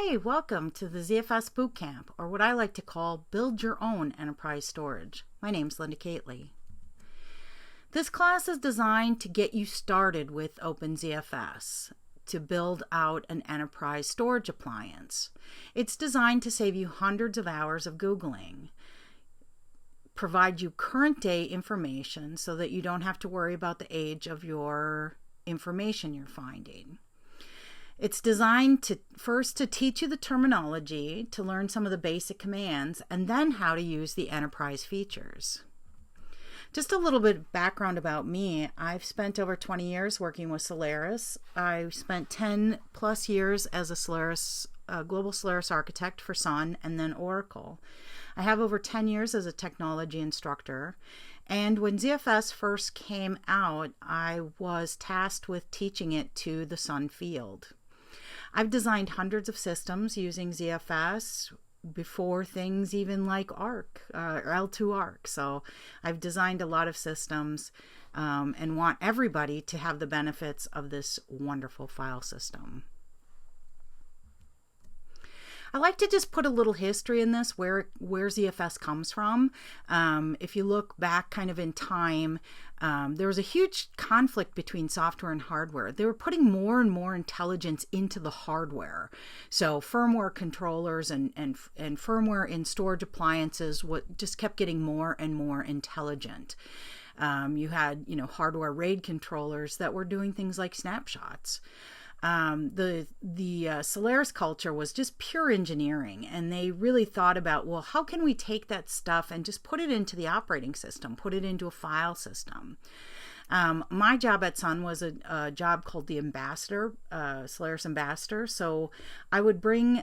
Hey, welcome to the ZFS Bootcamp, or what I like to call Build Your Own Enterprise Storage. My name's Linda Cately. This class is designed to get you started with Open-ZFS to build out an enterprise storage appliance. It's designed to save you hundreds of hours of Googling, provide you current day information so that you don't have to worry about the age of your information you're finding. It's designed to first to teach you the terminology, to learn some of the basic commands, and then how to use the enterprise features. Just a little bit of background about me. I've spent over 20 years working with Solaris. I spent 10 plus years as a global Solaris architect for Sun and then Oracle. I have over 10 years as a technology instructor. And when ZFS first came out, I was tasked with teaching it to the Sun field. I've designed hundreds of systems using ZFS before things even like ARC or L2 ARC. So I've designed a lot of systems and want everybody to have the benefits of this wonderful file system. I like to just put a little history in this, where ZFS comes from. If you look back kind of in time, there was a huge conflict between software and hardware. They were putting more and more intelligence into the hardware. So firmware controllers and firmware in storage appliances just kept getting more and more intelligent. You had, hardware RAID controllers that were doing things like snapshots. The Solaris culture was just pure engineering, and they really thought about, well, how can we take that stuff and just put it into the operating system, put it into a file system. My job at Sun was a job called the Ambassador, Solaris Ambassador. So I would bring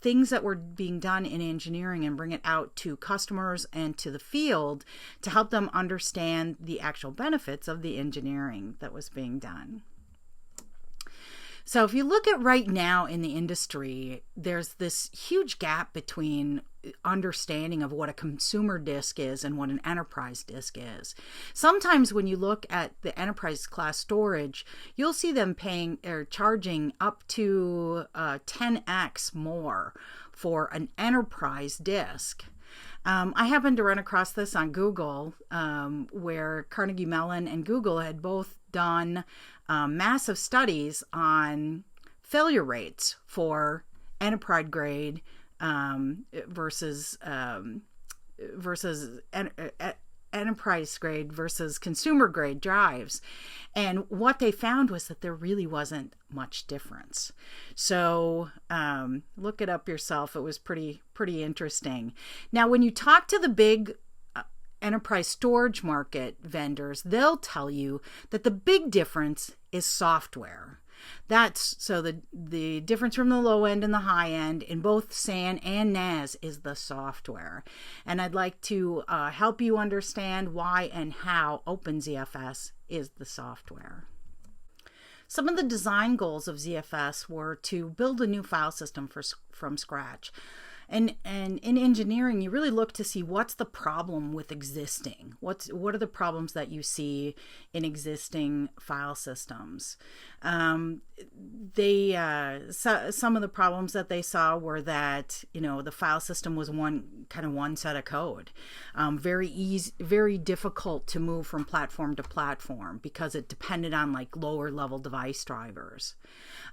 things that were being done in engineering and bring it out to customers and to the field to help them understand the actual benefits of the engineering that was being done. So if you look at right now in the industry, there's this huge gap between understanding of what a consumer disk is and what an enterprise disk is. Sometimes when you look at the enterprise class storage, you'll see them paying or charging up to 10x more for an enterprise disk. I happened to run across this on Google, where Carnegie Mellon and Google had both done massive studies on failure rates for enterprise grade versus enterprise grade versus consumer grade drives. And what they found was that there really wasn't much difference. So look it up yourself. It was pretty interesting. Now, when you talk to the big enterprise storage market vendors, they'll tell you that the big difference is software. That's so the difference from the low end and the high end in both SAN and NAS is the software. And I'd like to help you understand why and how Open-ZFS is the software. Some of the design goals of ZFS were to build a new file system from scratch. And in engineering, you really look to see what's the problem with existing. What are the problems that you see in existing file systems? Some of the problems that they saw were that the file system was one set of code, very difficult to move from platform to platform because it depended on like lower level device drivers.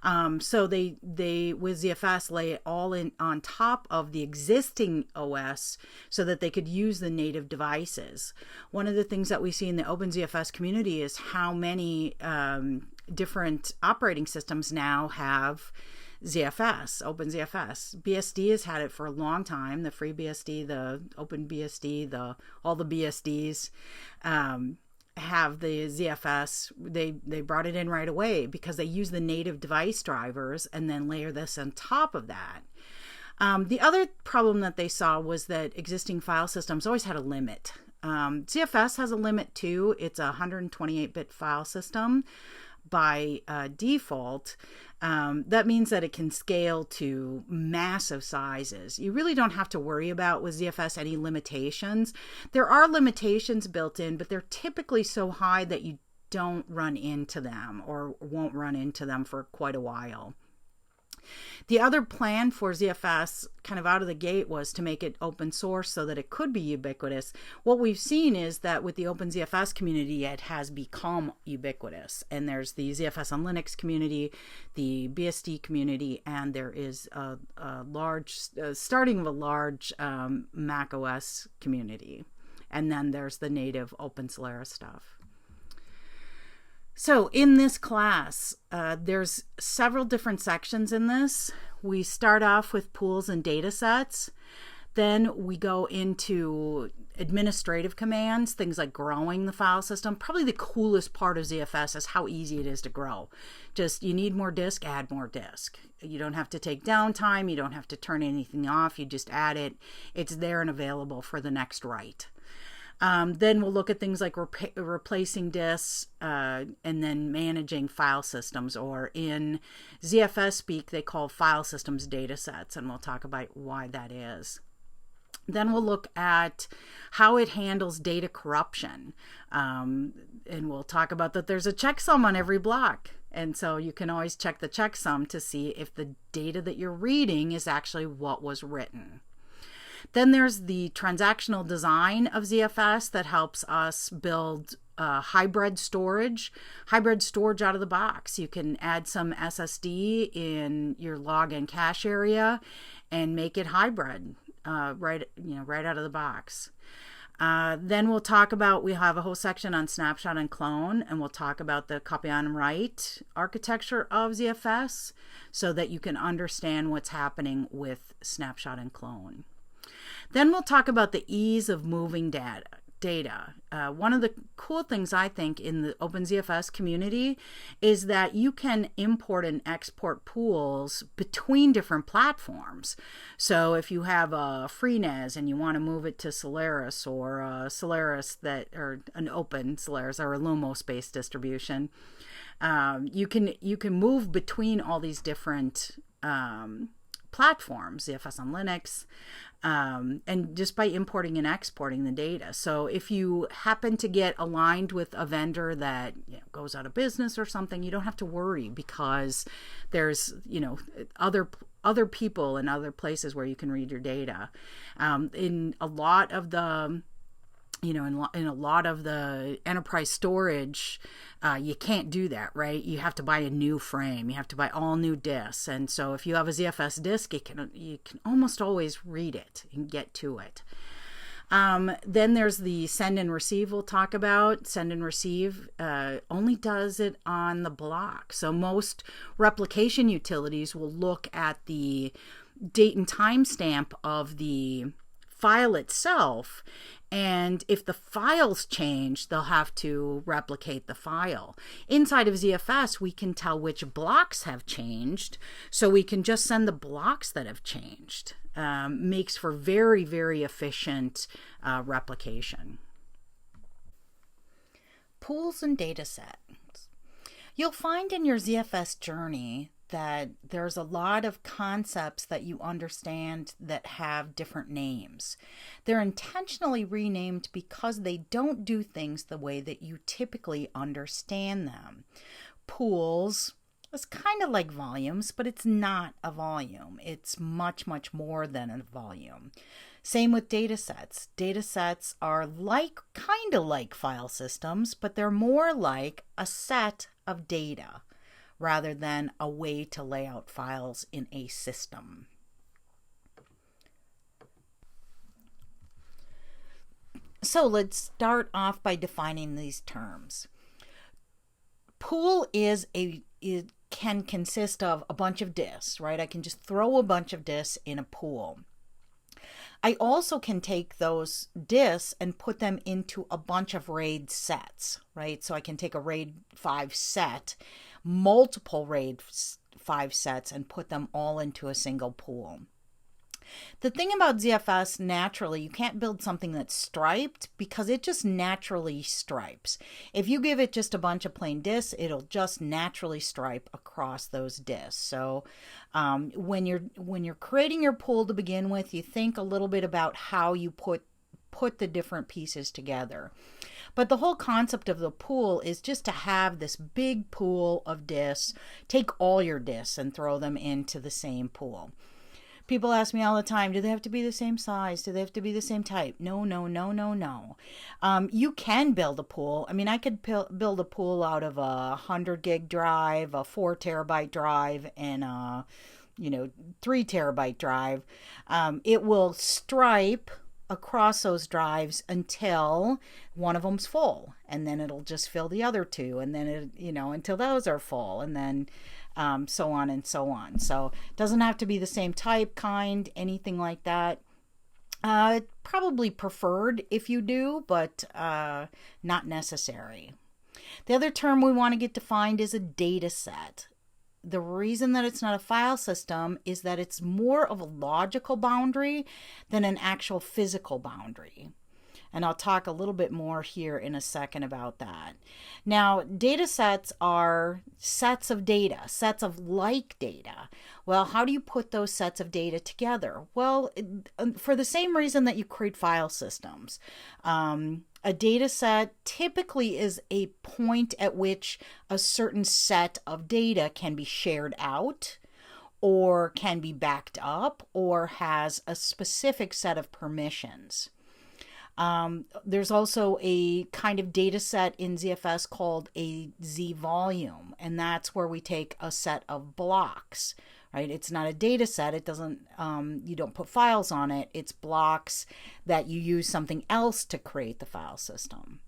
So they with ZFS lay it all in on top of the existing OS so that they could use the native devices. One of the things that we see in the Open-ZFS community is how many different operating systems now have ZFS, Open-ZFS. BSD has had it for a long time, the FreeBSD, the OpenBSD, all the BSDs. Have the ZFS, they brought it in right away because they use the native device drivers and then layer this on top of that. The other problem that they saw was that existing file systems always had a limit. ZFS has a limit too. It's a 128-bit file system by default. That means that it can scale to massive sizes. You really don't have to worry about with ZFS any limitations. There are limitations built in, but they're typically so high that you don't run into them or won't run into them for quite a while. The other plan for ZFS kind of out of the gate was to make it open source so that it could be ubiquitous. What we've seen is that with the Open-ZFS community, it has become ubiquitous. And there's the ZFS on Linux community, the BSD community, and there is a large, starting of a large Mac OS community. And then there's the native Open Solaris stuff. So in this class, there's several different sections in this. We start off with pools and data sets. Then we go into administrative commands, things like growing the file system. Probably the coolest part of ZFS is how easy it is to grow. Just, you need more disk, add more disk. You don't have to take downtime. You don't have to turn anything off. You just add it. It's there and available for the next write. Then we'll look at things like replacing disks and then managing file systems, or in ZFS speak, they call file systems data sets, and we'll talk about why that is. Then we'll look at how it handles data corruption, and we'll talk about that there's a checksum on every block. And so you can always check the checksum to see if the data that you're reading is actually what was written. Then there's the transactional design of ZFS that helps us build hybrid storage out of the box. You can add some SSD in your log and cache area and make it hybrid right out of the box. Then we'll talk about, we have a whole section on snapshot and clone, and we'll talk about the copy on and write architecture of ZFS so that you can understand what's happening with snapshot and clone. Then we'll talk about the ease of moving data. One of the cool things I think in the Open-ZFS community is that you can import and export pools between different platforms. So if you have a FreeNAS and you want to move it to Solaris, or a Solaris or an Open Solaris or a Lumos-based distribution, you can move between all these different platforms, ZFS on Linux, and just by importing and exporting the data. So if you happen to get aligned with a vendor that goes out of business or something, you don't have to worry, because there's other people and other places where you can read your data. In a lot of the in a lot of the enterprise storage, you can't do that, right? You have to buy a new frame. You have to buy all new disks. And so if you have a ZFS disk, you can almost always read it and get to it. Then there's the send and receive we'll talk about. Send and receive only does it on the block. So most replication utilities will look at the date and timestamp of the file itself, and if the files change, they'll have to replicate the file. Inside of ZFS, we can tell which blocks have changed, so we can just send the blocks that have changed. Makes for very, very efficient replication. Pools and data sets. You'll find in your ZFS journey that there's a lot of concepts that you understand that have different names. They're intentionally renamed because they don't do things the way that you typically understand them. Pools is kind of like volumes, but it's not a volume. It's much, much more than a volume. Same with data sets. Data sets are kind of like file systems, but they're more like a set of data rather than a way to lay out files in a system. So let's start off by defining these terms. Pool can consist of a bunch of disks, right? I can just throw a bunch of disks in a pool. I also can take those disks and put them into a bunch of RAID sets, right? So I can take a RAID 5 set, multiple RAID 5 sets, and put them all into a single pool. The thing about ZFS, naturally, you can't build something that's striped because it just naturally stripes. If you give it just a bunch of plain disks, it'll just naturally stripe across those disks. So when you're creating your pool to begin with, you think a little bit about how you put the different pieces together. But the whole concept of the pool is just to have this big pool of disks, take all your disks and throw them into the same pool. People ask me all the time, do they have to be the same size? Do they have to be the same type? No, no, no, no, no. You can build a pool. I mean, I could build a pool out of a 100 gig drive, a 4 terabyte drive, and a 3 terabyte drive. It will stripe across those drives until one of them's full, and then it'll just fill the other two, and then until those are full, and then so on and so on. So it doesn't have to be the same type, kind, anything like that. Probably preferred if you do, but not necessary. The other term we want to get defined is a data set. The reason that it's not a file system is that it's more of a logical boundary than an actual physical boundary. And I'll talk a little bit more here in a second about that. Now, data sets are sets of data, sets of like data. Well, how do you put those sets of data together? Well, for the same reason that you create file systems. A data set typically is a point at which a certain set of data can be shared out, or can be backed up, or has a specific set of permissions. There's also a kind of data set in ZFS called a Z volume, and that's where we take a set of blocks, right? It's not a data set. It doesn't, you don't put files on it. It's blocks that you use something else to create the file system.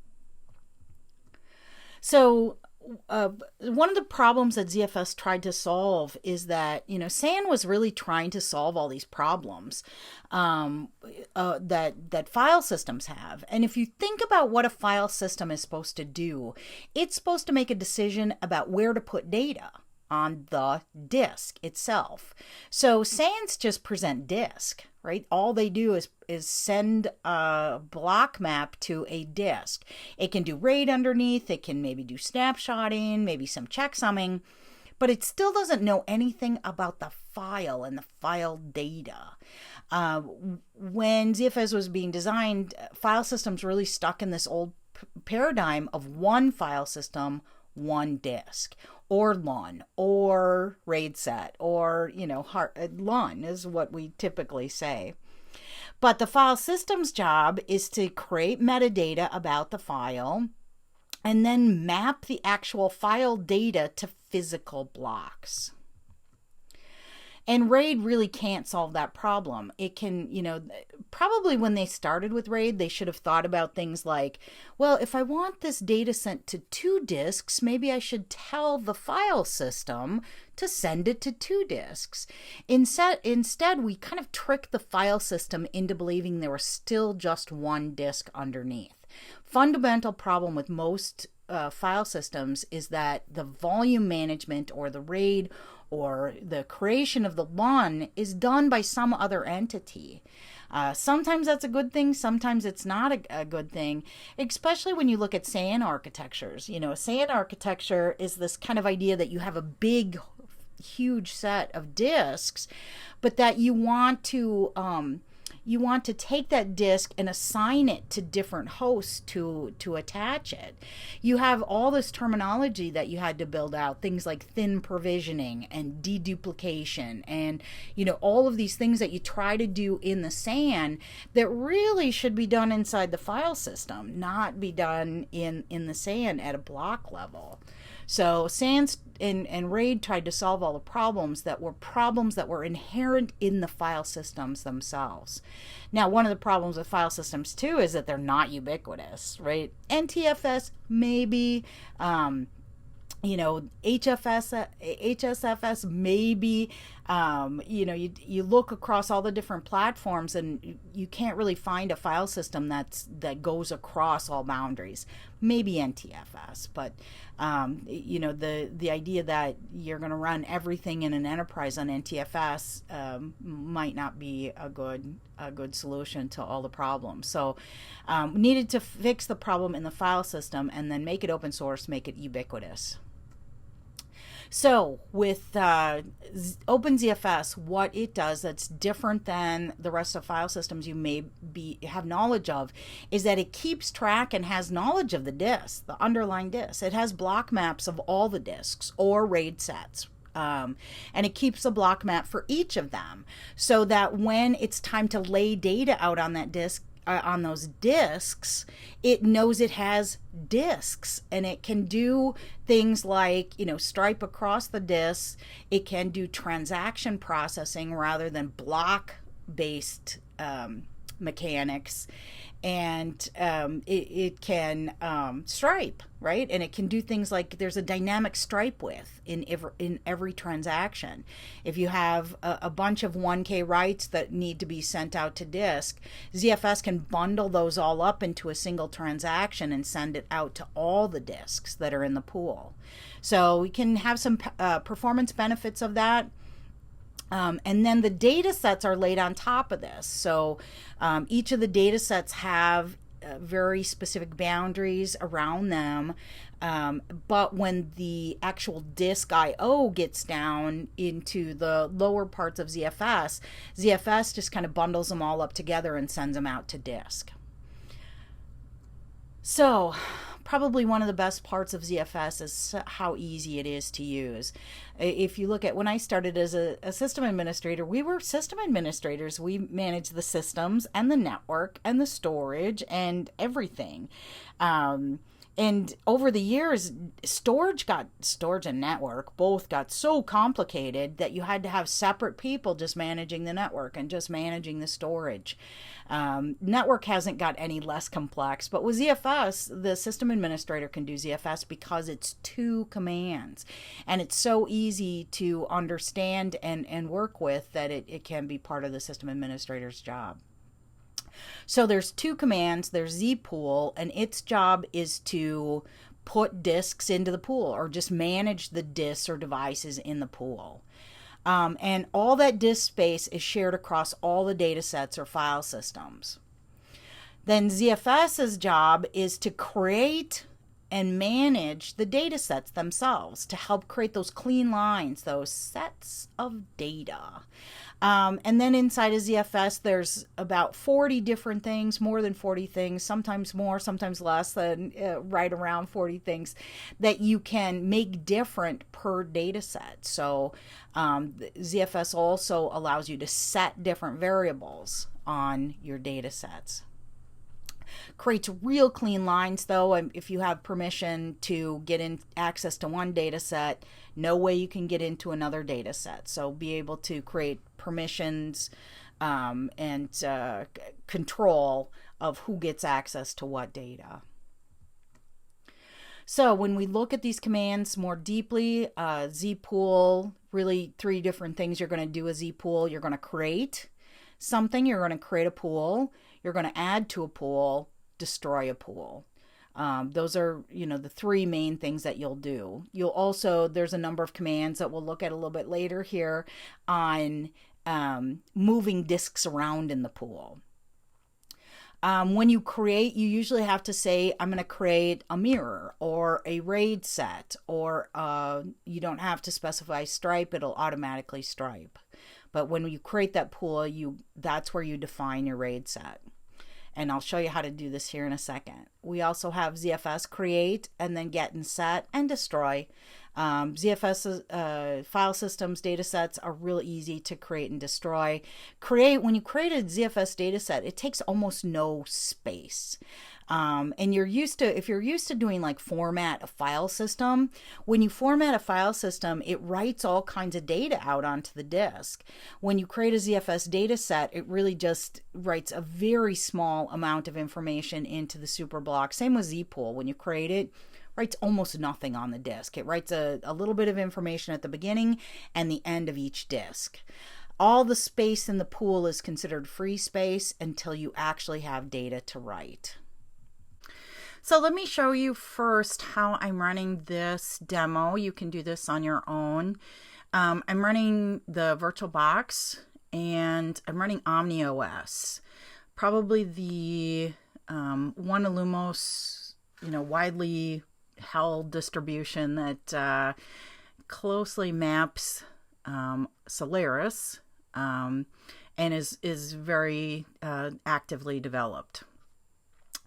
So one of the problems that ZFS tried to solve is that, SAN was really trying to solve all these problems that file systems have. And if you think about what a file system is supposed to do, it's supposed to make a decision about where to put data on the disk itself. So SANs just present disk, right? All they do is send a block map to a disk. It can do RAID underneath. It can maybe do snapshotting, maybe some checksumming, but it still doesn't know anything about the file and the file data. When ZFS was being designed, file systems really stuck in this old paradigm of one file system, one disk, or LUN, or RAID set, or, LUN is what we typically say. But the file system's job is to create metadata about the file and then map the actual file data to physical blocks. And RAID really can't solve that problem. It can, probably when they started with RAID, they should have thought about things like, well, if I want this data sent to 2 disks, maybe I should tell the file system to send it to 2 disks. Instead, we kind of tricked the file system into believing there was still just 1 disk underneath. Fundamental problem with most file systems is that the volume management, or the RAID, or the creation of the LUN is done by some other entity. Sometimes that's a good thing, sometimes it's not a good thing, especially when you look at SAN architectures. A SAN architecture is this kind of idea that you have a big, huge set of disks, but that you want to take that disk and assign it to different hosts to attach it. You have all this terminology that you had to build out, things like thin provisioning and deduplication, and all of these things that you try to do in the SAN that really should be done inside the file system, not be done in the SAN at a block level. So SAN and RAID tried to solve all the problems that were inherent in the file systems themselves. Now, one of the problems with file systems too is that they're not ubiquitous, right? NTFS maybe, HSFS maybe, you look across all the different platforms and you can't really find a file system that goes across all boundaries. Maybe NTFS, but the idea that you're going to run everything in an enterprise on NTFS might not be a good solution to all the problems. So we needed to fix the problem in the file system and then make it open source, make it ubiquitous. So with OpenZFS, what it does that's different than the rest of file systems you may have knowledge of is that it keeps track and has knowledge of the disk, the underlying disk. It has block maps of all the disks or RAID sets. And it keeps a block map for each of them so that when it's time to lay data out on that disk, on those disks, it knows it has disks, and it can do things like, stripe across the disks. It can do transaction processing rather than block based mechanics, and it can stripe, right? And it can do things like there's a dynamic stripe width in every transaction. If you have a bunch of 1K writes that need to be sent out to disk, ZFS can bundle those all up into a single transaction and send it out to all the disks that are in the pool. So we can have some performance benefits of that. And then the data sets are laid on top of this. So each of the data sets have very specific boundaries around them. But when the actual disk I/O gets down into the lower parts of ZFS, ZFS just kind of bundles them all up together and sends them out to disk. So probably one of the best parts of ZFS is how easy it is to use. If you look at when I started as a system administrator, we were system administrators. We managed the systems and the network and the storage and everything. And over the years, storage and network both got so complicated that you had to have separate people just managing the network and just managing the storage. Network hasn't got any less complex, but with ZFS, the system administrator can do ZFS because it's 2 commands, and it's so easy to understand and work with that it can be part of the system administrator's job. So there's 2 commands. There's zpool, and its job is to put disks into the pool or just manage the disks or devices in the pool. And all that disk space is shared across all the data sets or file systems. Then ZFS's job is to create and manage the data sets themselves to help create those clean lines, those sets of data. And then inside of ZFS, there's about 40 different things, more than 40 things, sometimes more, sometimes less than right around 40 things that you can make different per data set. So ZFS also allows you to set different variables on your data sets. Creates real clean lines though. If you have permission to get in access to one data set, no way you can get into another data set. So be able to create permissions and control of who gets access to what data. So when we look at these commands more deeply, zpool, really 3 different things you're going to do with zpool. You're going to create something, you're going to create a pool, you're going to add to a pool, destroy a pool. Those are, the 3 main things that you'll do. You'll also, there's a number of commands that we'll look at a little bit later here on moving disks around in the pool. When you create, you usually have to say, I'm going to create a mirror or a RAID set, or you don't have to specify stripe, it'll automatically stripe. But when you create that pool, that's where you define your RAID set. And I'll show you how to do this here in a second. We also have ZFS create and then get and set and destroy. ZFS file systems data sets are real easy to create and destroy. When you create a ZFS data set, it takes almost no space. And if you're used to doing like format a file system, when you format a file system, it writes all kinds of data out onto the disk. When you create a ZFS data set, it really just writes a very small amount of information into the superblock. Same with zpool. When you create it, writes almost nothing on the disk. It writes a little bit of information at the beginning and the end of each disk. All the space in the pool is considered free space until you actually have data to write. So let me show you first how I'm running this demo. You can do this on your own. I'm running the VirtualBox and I'm running OmniOS. Probably the one Illumos, widely held distribution that closely maps Solaris and is very actively developed.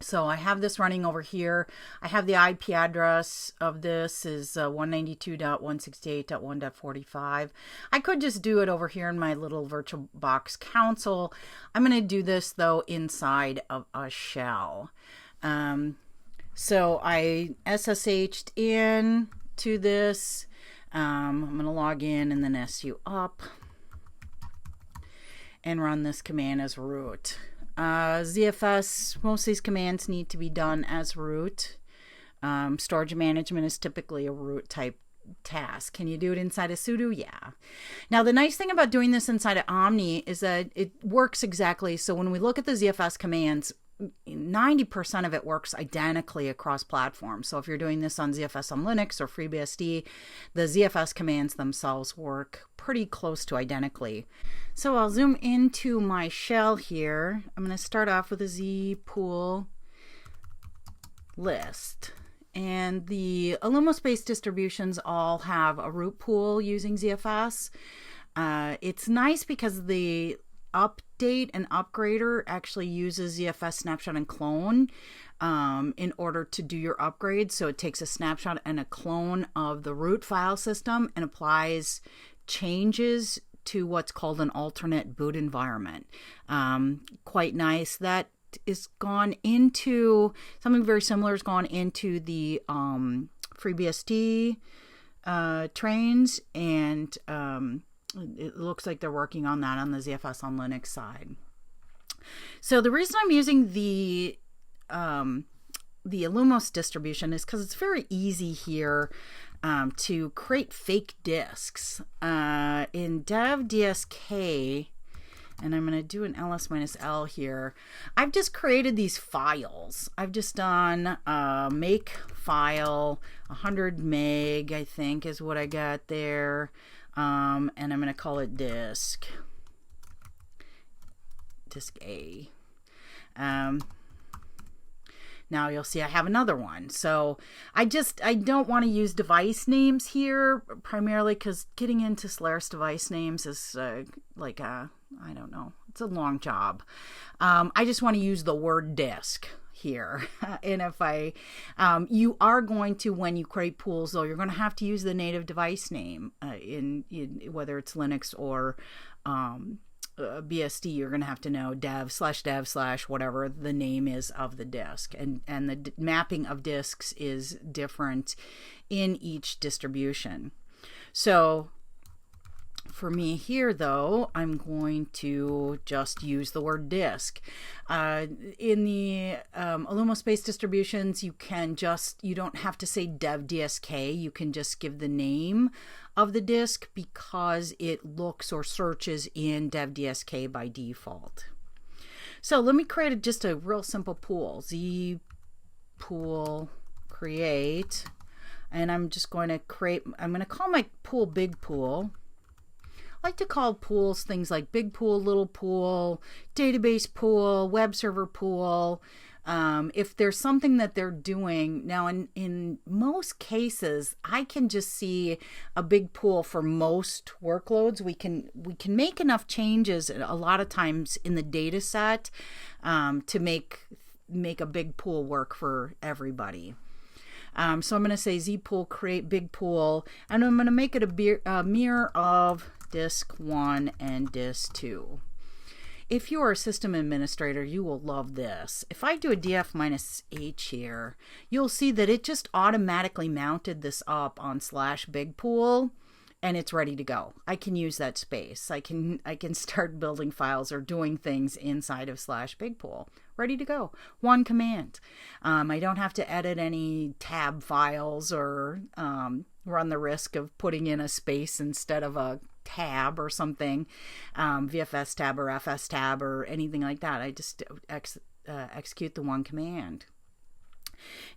So I have this running over here. I have the IP address of this is 192.168.1.45. I could just do it over here in my little VirtualBox console. I'm going to do this though inside of a shell. So I SSH'd in to this. I'm going to log in and then SU up and run this command as root. ZFS, most of these commands need to be done as root. Storage management is typically a root type task. Can you do it inside of sudo? Yeah. Now, the nice thing about doing this inside of Omni is that it works exactly. So when we look at the ZFS commands, 90% of it works identically across platforms. So if you're doing this on ZFS on Linux or FreeBSD, the ZFS commands themselves work pretty close to identically. So I'll zoom into my shell here. I'm going to start off with a zpool list. And the Illumos-based distributions all have a root pool using ZFS. It's nice because the update and upgrader actually uses ZFS snapshot and clone in order to do your upgrade. So it takes a snapshot and a clone of the root file system and applies changes to what's called an alternate boot environment. Quite nice. That is gone into something very similar has gone into the FreeBSD trains, and it looks like they're working on that on the ZFS on Linux side. So the reason I'm using the Illumos distribution is because it's very easy here to create fake disks. In dev.dsk, and I'm going to do an ls-l here, I've just created these files. I've just done make file 100 meg, I think is what I got there. And I'm going to call it disk A. Now you'll see I have another one. So I don't want to use device names here, primarily because getting into Solaris device names is I don't know, it's a long job. I just want to use the word disk here. And if you are going to, when you create pools though, you're going to have to use the native device name in whether it's Linux or BSD. You're going to have to know dev / whatever the name is of the disk, and the mapping of disks is different in each distribution. So for me here though, I'm going to just use the word disk. In the Illumos-based distributions, you don't have to say dev.dsk. You can just give the name of the disk because it looks or searches in dev.dsk by default. So let me create just a real simple pool. Zpool create, and I'm just going to I'm going to call my pool big pool. I like to call pools things like big pool, little pool, database pool, web server pool. If there's something that they're doing now, in most cases, I can just see a big pool for most workloads. We can make enough changes a lot of times in the data set to make a big pool work for everybody. So I'm going to say zpool create big pool, and I'm going to make it a mirror of disk 1 and disk 2. If you are a system administrator, you will love this. If I do a df-h here, you'll see that it just automatically mounted this up on /bigpool, and it's ready to go. I can use that space. I can start building files or doing things inside of /bigpool. Ready to go. One command. I don't have to edit any tab files or run the risk of putting in a space instead of a tab or something, VFS tab or FS tab or anything like that. I just execute the one command.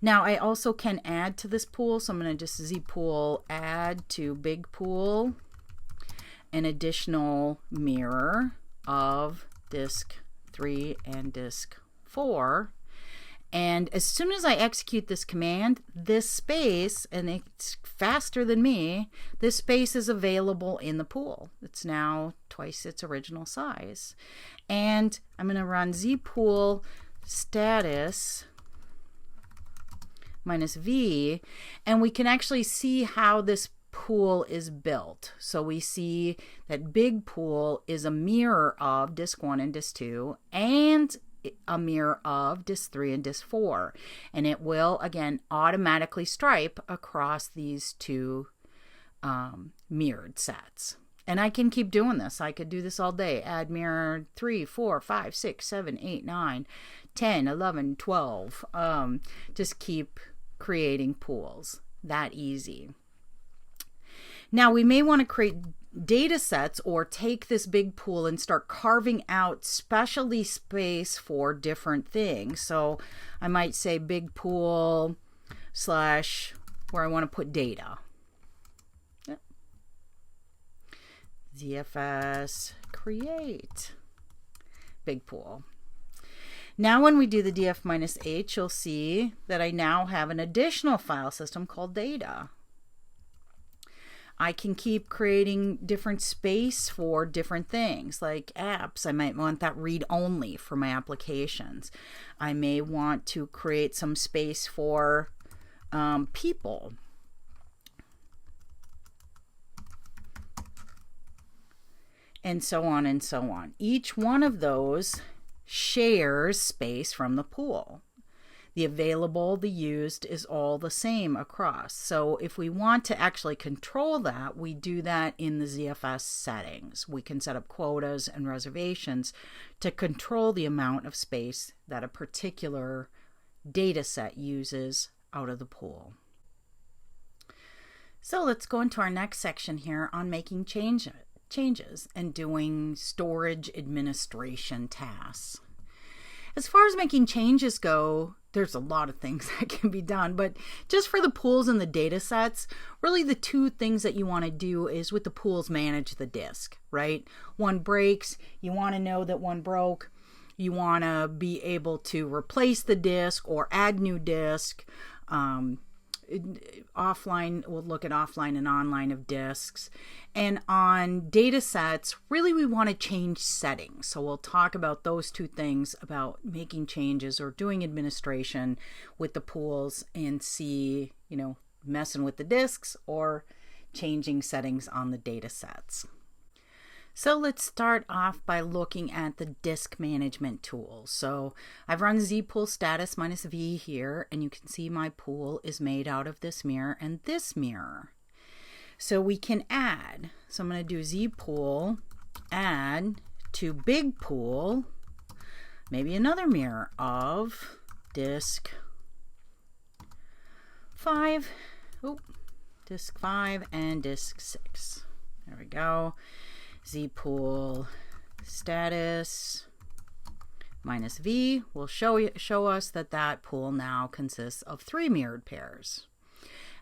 Now I also can add to this pool, so I'm going to just zpool add to big pool an additional mirror of disk 3 and disk 4, And as soon as I execute this command, this space, and it's faster than me, this space is available in the pool. It's now twice its original size. And I'm going to run zpool status minus v, and we can actually see how this pool is built. So we see that big pool is a mirror of disk 1 and disk 2 and a mirror of disk 3 and disk 4. And it will, again, automatically stripe across these two mirrored sets. And I can keep doing this. I could do this all day. Add mirror 3, 4, 5, 6, 7, 8, 9, 10, 11, 12. Just keep creating pools. That easy. Now we may want to create data sets or take this big pool and start carving out specialty space for different things. So I might say big pool / where I want to put data. Yep. ZFS create big pool. Now when we do the df-h, you'll see that I now have an additional file system called data. I can keep creating different space for different things, like apps. I might want that read-only for my applications. I may want to create some space for people. And so on and so on. Each one of those shares space from the pool. The available, the used is all the same across. So if we want to actually control that, we do that in the ZFS settings. We can set up quotas and reservations to control the amount of space that a particular data set uses out of the pool. So let's go into our next section here on making changes and doing storage administration tasks. As far as making changes go, there's a lot of things that can be done, but just for the pools and the data sets, really the two things that you want to do is with the pools, manage the disk, right? One breaks, you want to know that one broke. You want to be able to replace the disk or add new disk. Offline, we'll look at offline and online of disks. And on data sets, really we want to change settings. So we'll talk about those two things, about making changes or doing administration with the pools and see, messing with the disks or changing settings on the data sets. So let's start off by looking at the disk management tool. So I've run zpool status minus v here, and you can see my pool is made out of this mirror and this mirror. So we can add. So I'm going to do zpool add to big pool, maybe another mirror of disk 5, disk 5 and disk 6. There we go. Zpool status minus v will show us that pool now consists of 3 mirrored pairs.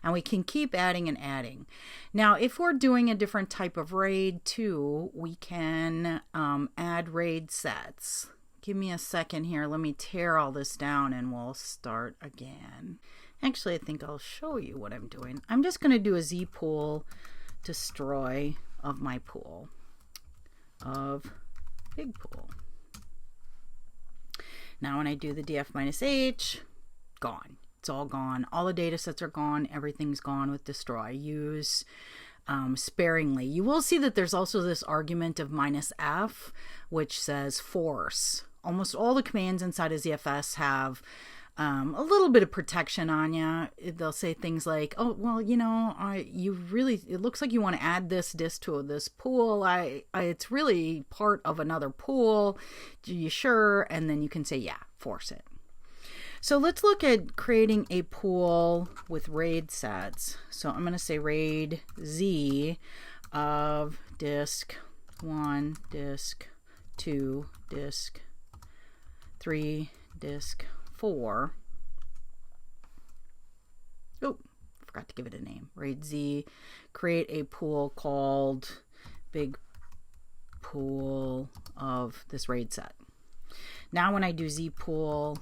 And we can keep adding and adding. Now, if we're doing a different type of RAID too, we can add RAID sets. Give me a second here. Let me tear all this down and we'll start again. Actually, I think I'll show you what I'm doing. I'm just going to do a zpool destroy of my pool. Of big pool. Now when I do the df-h, gone. It's all gone. All the data sets are gone. Everything's gone with destroy. Use sparingly. You will see that there's also this argument of -f, which says force. Almost all the commands inside of ZFS have a little bit of protection on you. They'll say things like, oh, well, it looks like you want to add this disk to this pool. It's really part of another pool. Are you sure? And then you can say, yeah, force it. So let's look at creating a pool with RAID sets. So I'm going to say RAID Z of disk 1, disk 2, disk 3, disk 4. Forgot to give it a name. RAID Z. Create a pool called big pool of this RAID set. Now when I do zpool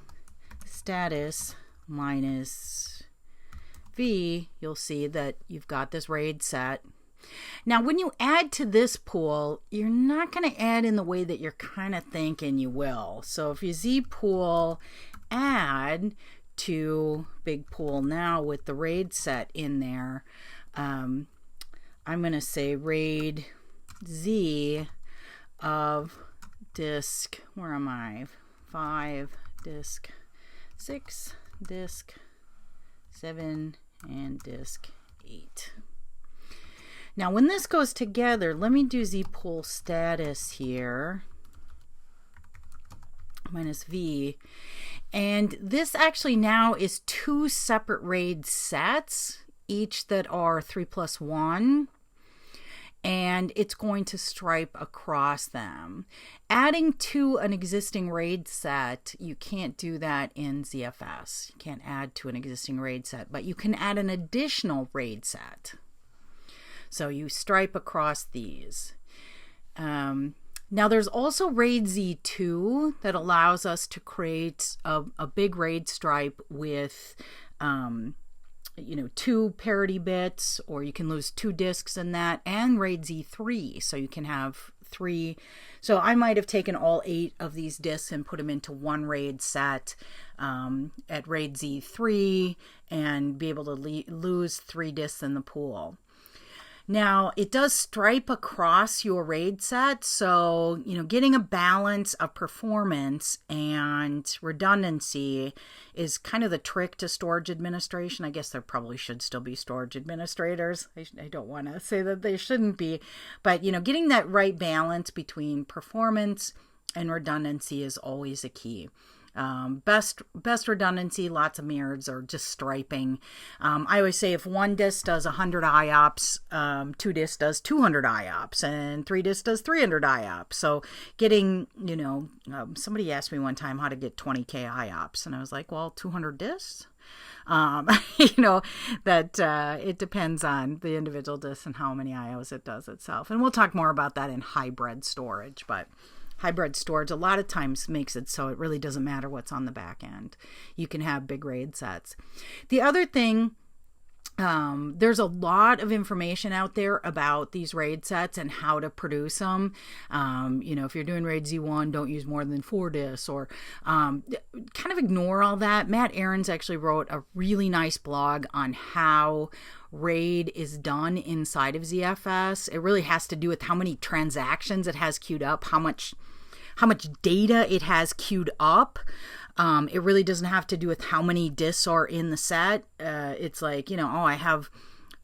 status minus V, you'll see that you've got this RAID set. Now, when you add to this pool, you're not going to add in the way that you're kind of thinking you will. So if you Z pool add to big pool now with the RAID set in there, I'm going to say RAID Z of disk, where am I? 5, disk 6, disk 7, and disk 8. Now when this goes together, let me do Z pool status here, minus V. And this actually now is 2 separate RAID sets, each that are 3 plus 1. And it's going to stripe across them. Adding to an existing RAID set, you can't do that in ZFS. You can't add to an existing RAID set, but you can add an additional RAID set. So you stripe across these. Now there's also RAID Z2 that allows us to create a big RAID stripe with 2 parity bits, or you can lose 2 disks in that, and RAID Z3, so you can have 3. So I might have taken all 8 of these disks and put them into one RAID set at RAID Z3 and be able to lose 3 disks in the pool. Now, it does stripe across your RAID set, so, getting a balance of performance and redundancy is kind of the trick to storage administration. I guess there probably should still be storage administrators. I don't want to say that they shouldn't be, but, getting that right balance between performance and redundancy is always a key. Best redundancy, lots of mirrors, or just striping. I always say if 1 disk does 100 IOPS, 2 disks does 200 IOPS, and 3 disks does 300 IOPS. So getting, somebody asked me one time how to get 20K IOPS, and I was like, well, 200 disks? That it depends on the individual disk and how many IOs it does itself. And we'll talk more about that in hybrid storage, but hybrid storage a lot of times makes it so it really doesn't matter what's on the back end. You can have big RAID sets. The other thing, there's a lot of information out there about these RAID sets and how to produce them. If you're doing RAID Z1, don't use more than 4 disks, or kind of ignore all that. Matt Ahrens actually wrote a really nice blog on how RAID is done inside of ZFS. It really has to do with how many transactions it has queued up, how much data it has queued up. It really doesn't have to do with how many disks are in the set. It's like, I have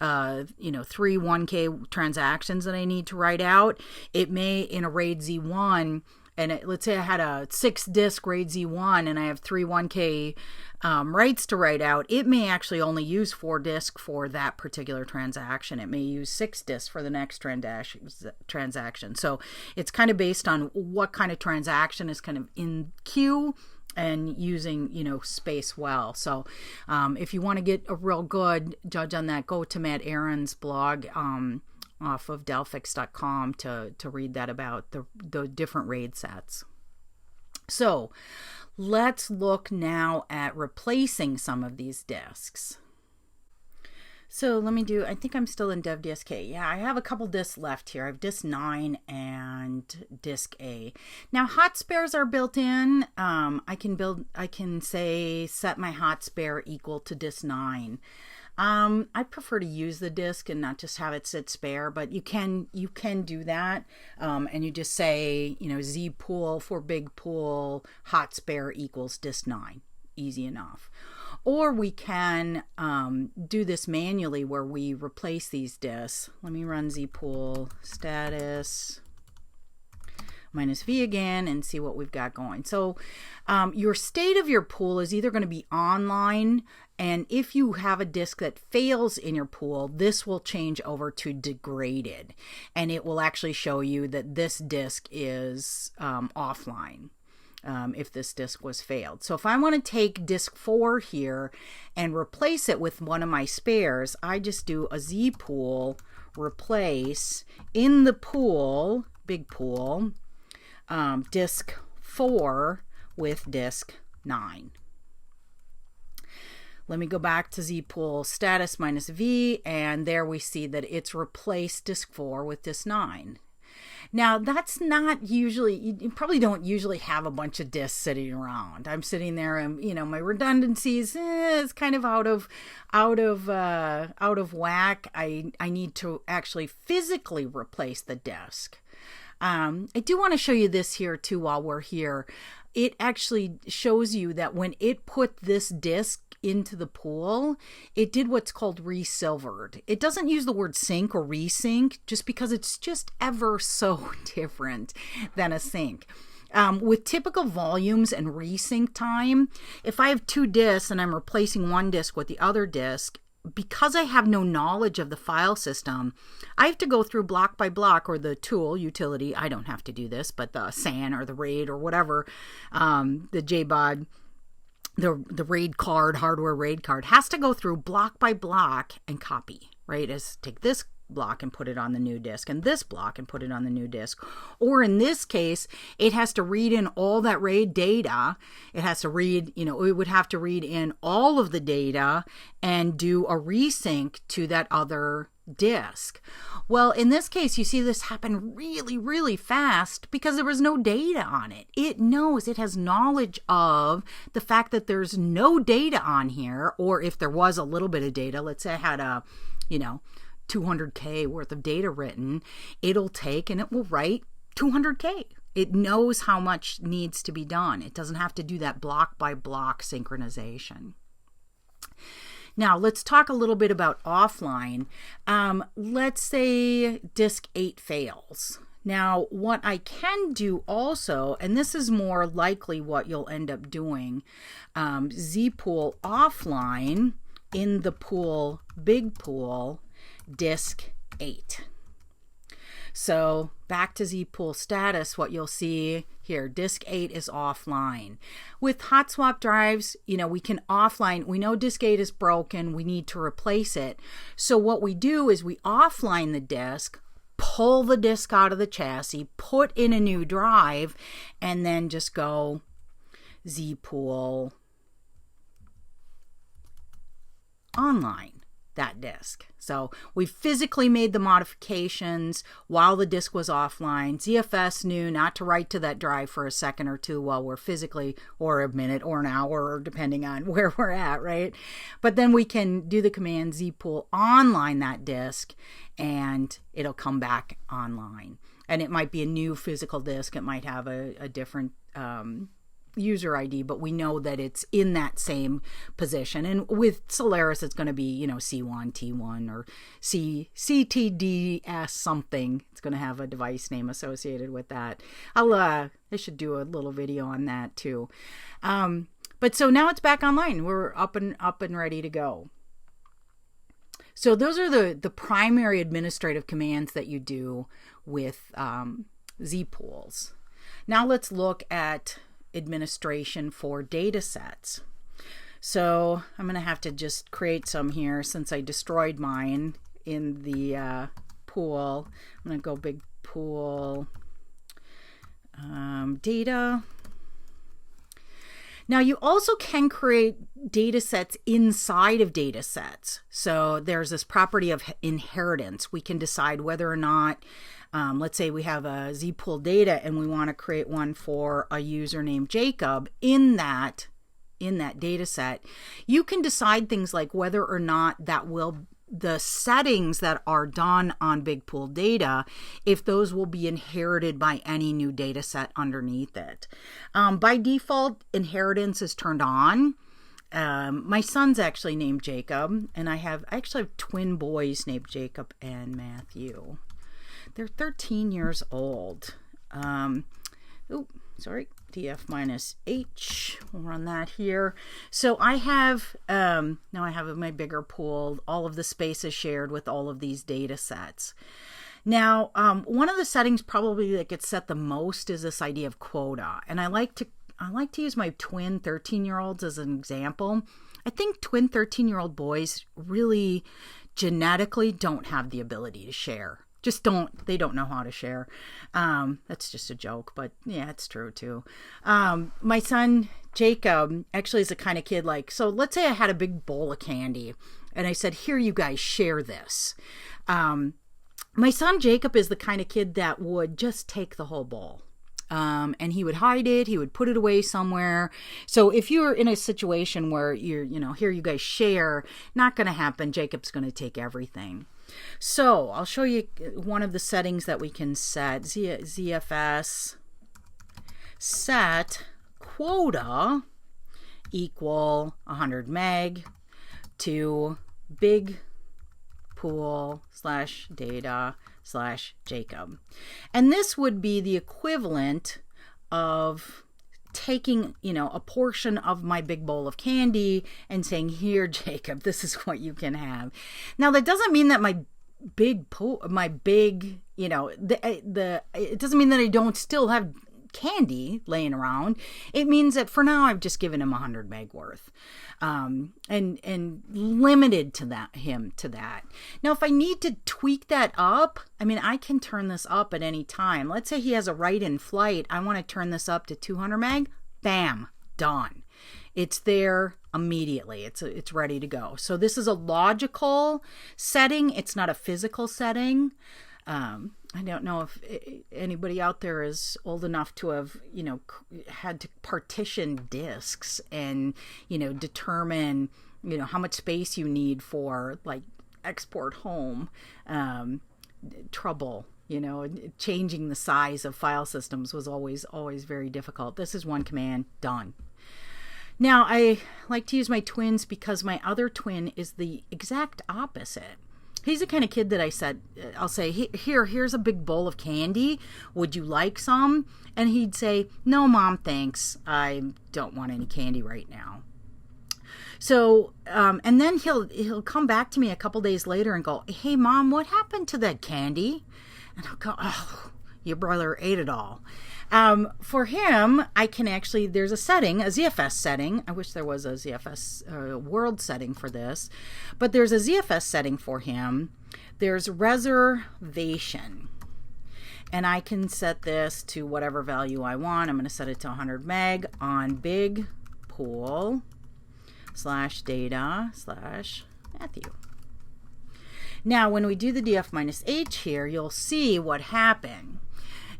3 1K transactions that I need to write out. It may, in a RAID Z1, and let's say I had a 6-disk RAID Z1 and I have 3 1K writes to write out, it may actually only use 4 disks for that particular transaction. It may use 6 disks for the next transaction. So it's kind of based on what kind of transaction is kind of in queue and using, space well. So if you want to get a real good judge on that, go to Matt Ahrens' blog off of delphix.com to read that about the different RAID sets. So let's look now at replacing some of these disks. So let me I think I'm still in DevDisk. Yeah, I have a couple disks left here. I have disk 9 and disk A. Now hot spares are built in. I can say set my hot spare equal to disk 9. I prefer to use the disk and not just have it sit spare, but you can do that. And you just say, Z pool for big pool hot spare equals disk 9. Easy enough. Or we can do this manually where we replace these disks. Let me run Z pool status minus V again and see what we've got going. So your state of your pool is either going to be online, and if you have a disk that fails in your pool, this will change over to degraded, and it will actually show you that this disk is offline. If this disk was failed. So if I want to take disk 4 here and replace it with one of my spares, I just do a Z pool replace in the pool, big pool, disk 4 with disk 9. Let me go back to zpool status minus V, and there we see that it's replaced disk 4 with disk 9. Now, that's not usually, you probably don't usually have a bunch of disks sitting around. I'm sitting there and, my redundancies is kind of out of whack. I need to actually physically replace the disk. I do want to show you this here too while we're here. It actually shows you that when it put this disk into the pool, it did what's called resilvered. It doesn't use the word sync or resync just because it's just ever so different than a sync. With typical volumes and resync time, if I have 2 disks and I'm replacing one disk with the other disk, because I have no knowledge of the file system, I have to go through block by block, or the tool utility. I don't have to do this, but the SAN or the RAID or whatever, the JBOD, the RAID card, hardware RAID card, has to go through block by block and copy, right? Is take this block and put it on the new disk, and this block and put it on the new disk. Or in this case, it has to read in all that RAID data. It has to read, it would have to read in all of the data and do a resync to that other disk. Well, in this case, you see this happen really, really fast because there was no data on it. It knows, it has knowledge of the fact that there's no data on here, or if there was a little bit of data, let's say I had a, 200K worth of data written, it'll take and it will write 200K. It knows how much needs to be done. It doesn't have to do that block by block synchronization. Now, let's talk a little bit about offline. Let's say disk 8 fails. Now, what I can do also, and this is more likely what you'll end up doing, zpool offline in the pool, big pool, disk 8. So back to zpool status, what you'll see here, disk 8 is offline. With hot swap drives, we can offline, we know disk 8 is broken, we need to replace it. So what we do is we offline the disk, pull the disk out of the chassis, put in a new drive, and then just go zpool online that disk. So we physically made the modifications while the disk was offline. ZFS knew not to write to that drive for a second or two while we're physically, or a minute or an hour, or depending on where we're at, right? But then we can do the command zpool online that disk and it'll come back online. And it might be a new physical disk. It might have a different user ID, but we know that it's in that same position. And with Solaris, it's going to be, C1, T1, or CTDS something. It's going to have a device name associated with that. I should do a little video on that too. But so now it's back online. We're up and ready to go. So those are the primary administrative commands that you do with zpools. Now let's look at administration for data sets. So I'm going to have to just create some here since I destroyed mine in the pool. I'm going to go big pool data. Now you also can create data sets inside of data sets. So there's this property of inheritance. We can decide whether or not, let's say we have a zpool data and we want to create one for a user named Jacob in that data set. You can decide things like whether or not the settings that are done on big pool data, if those will be inherited by any new data set underneath it. By default, inheritance is turned on. My son's actually named Jacob, and I actually have twin boys named Jacob and Matthew. They're 13 years old. DF minus H. We'll run that here. So I have, now I have my bigger pool. All of the space is shared with all of these data sets. Now, one of the settings probably that gets set the most is this idea of quota. And I like to use my twin 13-year-olds as an example. I think twin 13-year-old boys really genetically don't have the ability to share they don't know how to share. That's just a joke, but yeah, it's true too. My son, Jacob, actually is the kind of kid so let's say I had a big bowl of candy and I said, here, you guys share this. My son, Jacob, is the kind of kid that would just take the whole bowl. And he would hide it. He would put it away somewhere. So if you're in a situation where you're, here you guys share, not going to happen. Jacob's going to take everything. So I'll show you one of the settings that we can set. ZFS set quota equal 100 meg to big pool /data/Jacob. And this would be the equivalent of taking, a portion of my big bowl of candy and saying, here, Jacob, this is what you can have. Now, that doesn't mean that it doesn't mean that I don't still have candy laying around. It means that for now I've just given him 100 meg worth, and limited to that. Now, if I need to tweak that up, I can turn this up at any time. Let's say he has a write in flight. I want to turn this up to 200 meg. Bam, done. It's there immediately. It's ready to go. So this is a logical setting. It's not a physical setting. I don't know if anybody out there is old enough to have, had to partition disks and, determine, how much space you need for export home, trouble, changing the size of file systems was always very difficult. This is one command, done. Now, I like to use my twins because my other twin is the exact opposite. He's the kind of kid that I'll say, here's a big bowl of candy. Would you like some? And he'd say, no, Mom, thanks. I don't want any candy right now. So, and then he'll come back to me a couple days later and go, hey, Mom, what happened to that candy? And I'll go, oh, your brother ate it all. For him, I can actually, there's a setting, a ZFS setting. I wish there was a ZFS world setting for this, but there's a ZFS setting for him. There's reservation, and I can set this to whatever value I want. I'm going to set it to 100 meg on big pool /data/Matthew. Now, when we do the df-h here, you'll see what happened.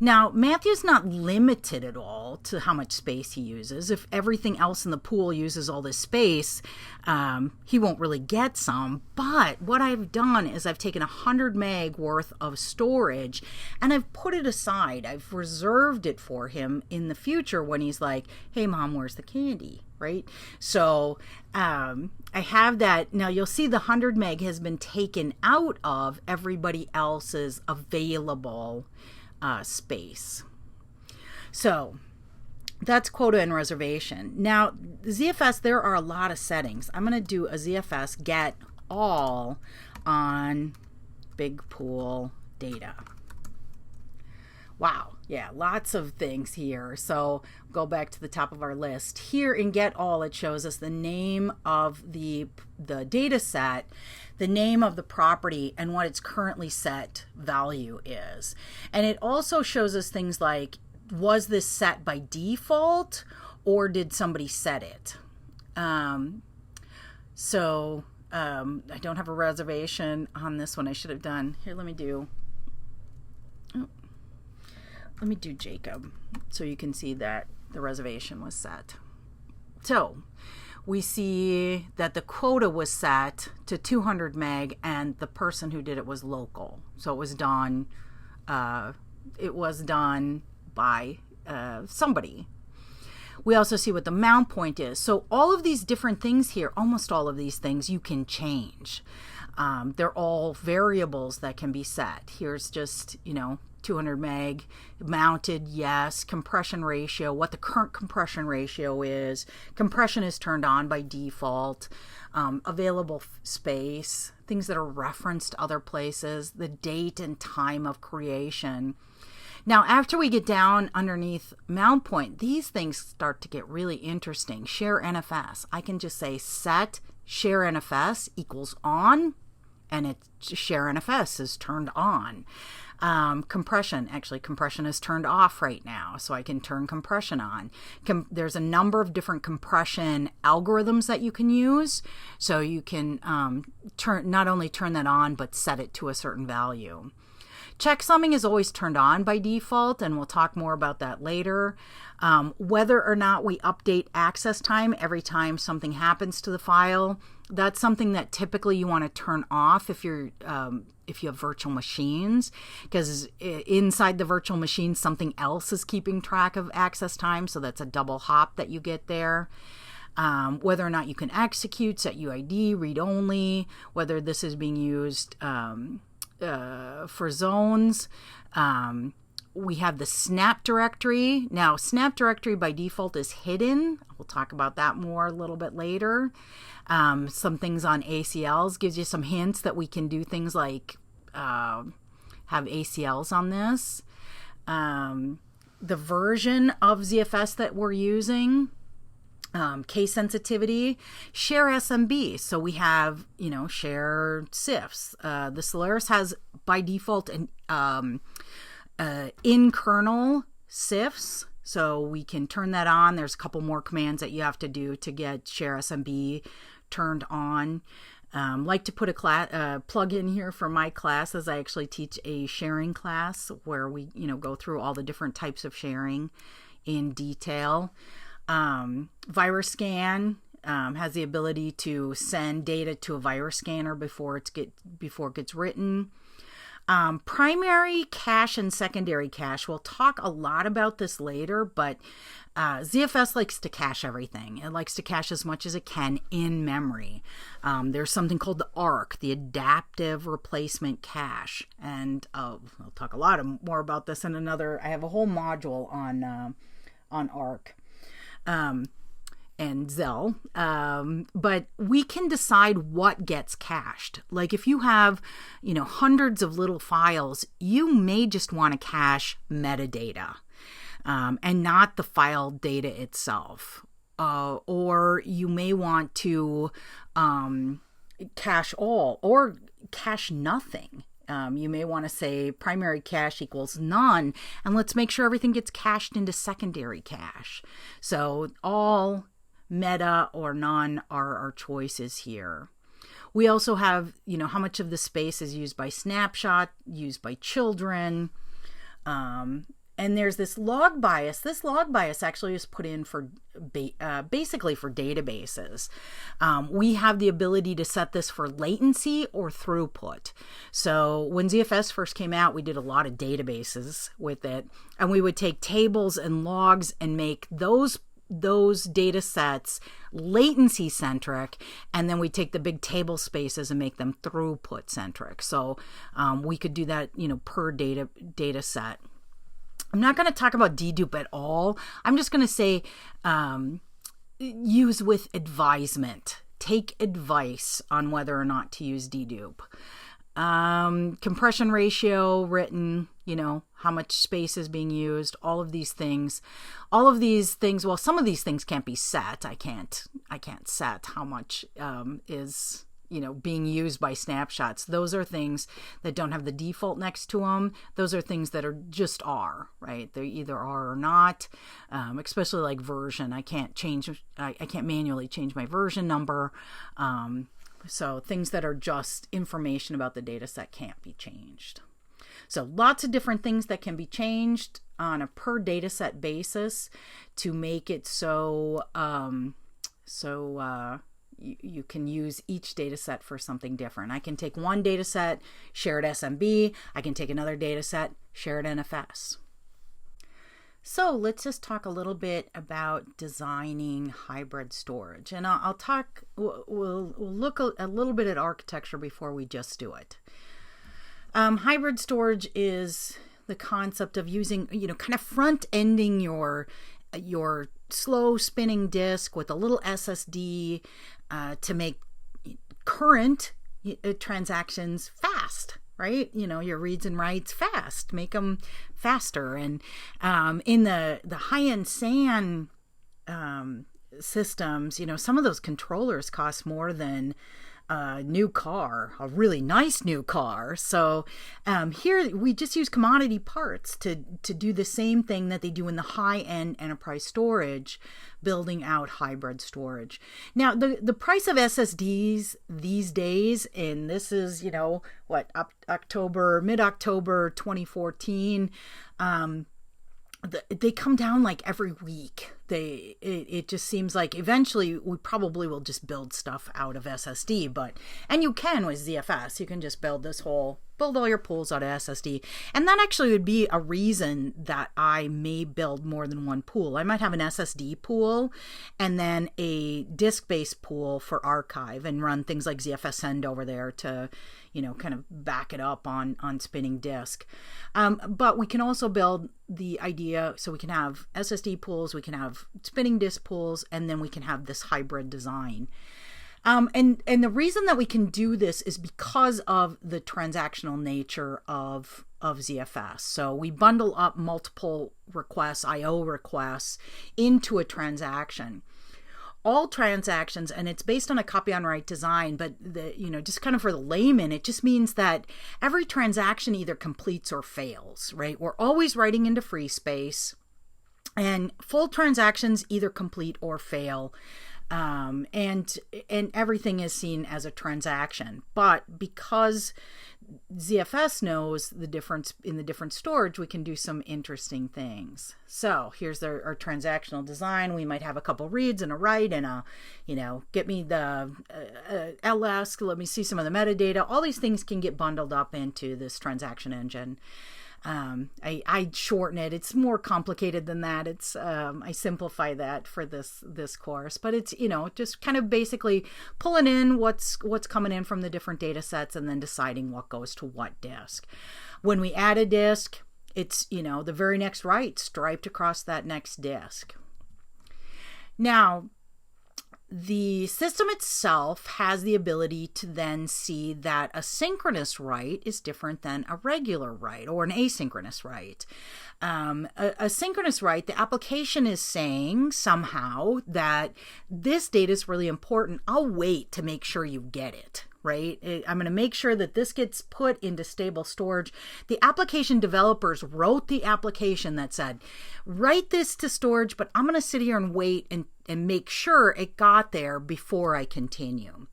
Now, Matthew's not limited at all to how much space he uses. If everything else in the pool uses all this space, he won't really get some. But what I've done is I've taken 100 meg worth of storage and I've put it aside. I've reserved it for him in the future when he's like, hey, Mom, where's the candy? Right? So I have that. Now, you'll see the 100 meg has been taken out of everybody else's available space. So that's quota and reservation. Now, ZFS, there are a lot of settings. I'm going to do a ZFS get all on big pool data. Wow. Yeah, lots of things here. So go back to the top of our list. Here in get all, it shows us the name of the data set, the name of the property, and what its currently set value is. And it also shows us things like, was this set by default or did somebody set it? I don't have a reservation on this one. I should have done. Here, let me do Jacob so you can see that the reservation was set. So we see that the quota was set to 200 meg and the person who did it was local. So it was done by somebody. We also see what the mount point is. So all of these different things here, almost all of these things you can change. They're all variables that can be set. Here's just, 200 meg mounted, yes. Compression ratio, what the current compression ratio is. Compression is turned on by default. Available space, things that are referenced other places, the date and time of creation. Now, after we get down underneath mount point, these things start to get really interesting. Share NFS. I can just say set share NFS equals on, and share NFS is turned on. Compression is turned off right now, so I can turn compression on. There's a number of different compression algorithms that you can use, so you can not only turn that on, but set it to a certain value. Checksumming is always turned on by default, and we'll talk more about that later. Whether or not we update access time every time something happens to the file, that's something that typically you want to turn off if you have virtual machines, because inside the virtual machine something else is keeping track of access time, so that's a double hop that you get there. Whether or not you can execute, set UID, read only, whether this is being used for zones. We have the snap directory. Now, snap directory by default is hidden. We'll talk about that more a little bit later. Some things on ACLs gives you some hints that we can do things like have ACLs on this. The version of ZFS that we're using, case sensitivity, share SMB. So we have, share CIFS. The Solaris has by default an in-kernel CIFS. So we can turn that on. There's a couple more commands that you have to do to get share SMB turned on. Like to put a plug in here for my classes. I actually teach a sharing class where we, go through all the different types of sharing in detail. Virus scan has the ability to send data to a virus scanner before it gets written. Primary cache and secondary cache. We'll talk a lot about this later, but ZFS likes to cache everything. It likes to cache as much as it can in memory. There's something called the ARC, the Adaptive Replacement Cache, and I'll talk a lot more about this in another. I have a whole module on ARC. And Zell, but we can decide what gets cached. Like if you have, hundreds of little files, you may just want to cache metadata, and not the file data itself. Or you may want to cache all or cache nothing. You may want to say primary cache equals none, and let's make sure everything gets cached into secondary cache. So all, meta, or none are our choices here. We also have, how much of the space is used by snapshot, used by children. And there's this log bias. This log bias actually is put in for basically for databases. We have the ability to set this for latency or throughput. So when ZFS first came out, we did a lot of databases with it, and we would take tables and logs and make those data sets latency centric, and then we take the big table spaces and make them throughput centric. So we could do that, per data set. I'm not going to talk about dedupe at all. I'm just going to say use with advisement. Take advice on whether or not to use dedupe. Compression ratio written, how much space is being used, all of these things, well, some of these things can't be set. I can't set how much is, being used by snapshots. Those are things that don't have the default next to them. Those are things that are just are, right? They either are or not, especially like version. I can't manually change my version number. So things that are just information about the data set can't be changed. So lots of different things that can be changed on a per data set basis to make it so you can use each data set for something different. I can take one data set, share it SMB. I can take another data set, share it NFS. So let's just talk a little bit about designing hybrid storage. And we'll look a little bit at architecture before we just do it. Hybrid storage is the concept of using, kind of front-ending your slow spinning disk with a little SSD to make current transactions fast. Right? Your reads and writes fast, make them faster. And in the high-end SAN systems, some of those controllers cost more than a new car, a really nice new car. So here we just use commodity parts to do the same thing that they do in the high-end enterprise storage, building out hybrid storage. Now, the price of SSDs these days, and this is, mid-October 2014, they come down like every week. It just seems like eventually we probably will just build stuff out of SSD, and you can with ZFS. You can just build all your pools out of SSD. And that actually would be a reason that I may build more than one pool. I might have an SSD pool and then a disk-based pool for archive and run things like ZFS send over there to, kind of back it up on spinning disk. But we can also build the idea, so we can have SSD pools, we can have spinning disk pools, and then we can have this hybrid design. And the reason that we can do this is because of the transactional nature of ZFS. So we bundle up multiple requests, IO requests, into a transaction. All transactions, and it's based on a copy on write design, but just kind of for the layman, it just means that every transaction either completes or fails, right? We're always writing into free space, and full transactions either complete or fail. And everything is seen as a transaction. But because ZFS knows the difference in the different storage, we can do some interesting things. So here's our transactional design. We might have a couple reads and a write and get me the ls, let me see some of the metadata. All these things can get bundled up into this transaction engine. I shorten it. It's more complicated than that. It's I simplify that for this course, but it's just kind of basically pulling in what's coming in from the different data sets and then deciding what goes to what disk. When we add a disk, it's the very next write striped across that next disk. Now, the system itself has the ability to then see that a synchronous write is different than a regular write or an asynchronous write. A synchronous write, the application is saying somehow that this data is really important. I'll wait to make sure you get it. Right? I'm going to make sure that this gets put into stable storage. The application developers wrote the application that said, write this to storage, but I'm going to sit here and wait and make sure it got there before I continue.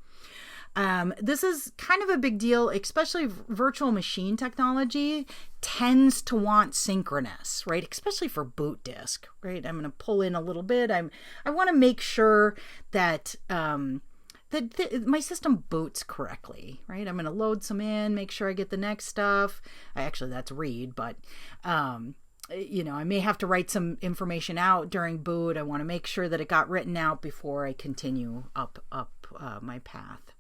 This is kind of a big deal, especially virtual machine technology tends to want synchronous, right? Especially for boot disk, right? I'm going to pull in a little bit. I want to make sure that my system boots correctly, right? I'm going to load some in, make sure I get the next stuff. Actually, that's read, but I may have to write some information out during boot. I want to make sure that it got written out before I continue up my path.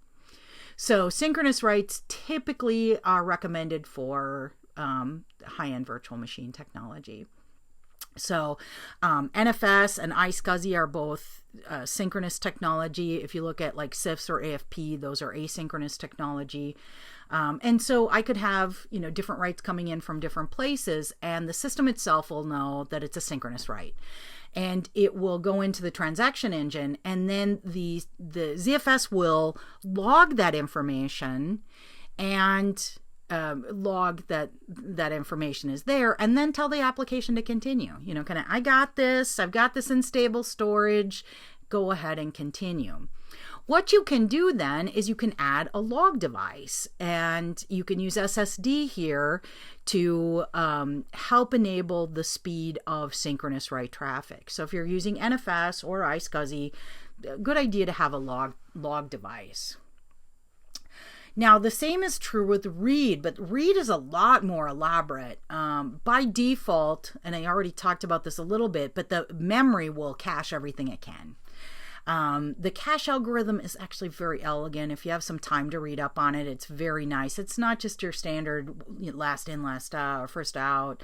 So synchronous writes typically are recommended for high-end virtual machine technology. So NFS and iSCSI are both synchronous technology. If you look at like CIFS or AFP, those are asynchronous technology. And so I could have, different writes coming in from different places, and the system itself will know that it's a synchronous write. And it will go into the transaction engine, and then the ZFS will log that information and log that information is there, and then tell the application to continue. Kind of, I've got this in stable storage, go ahead and continue. What you can do then is you can add a log device, and you can use SSD here to help enable the speed of synchronous write traffic. So if you're using NFS or iSCSI, good idea to have a log device. Now, the same is true with read, but read is a lot more elaborate. By default, and I already talked about this a little bit, but the memory will cache everything it can. The cache algorithm is actually very elegant. If you have some time to read up on it, it's very nice. It's not just your standard last in, last out, or first out,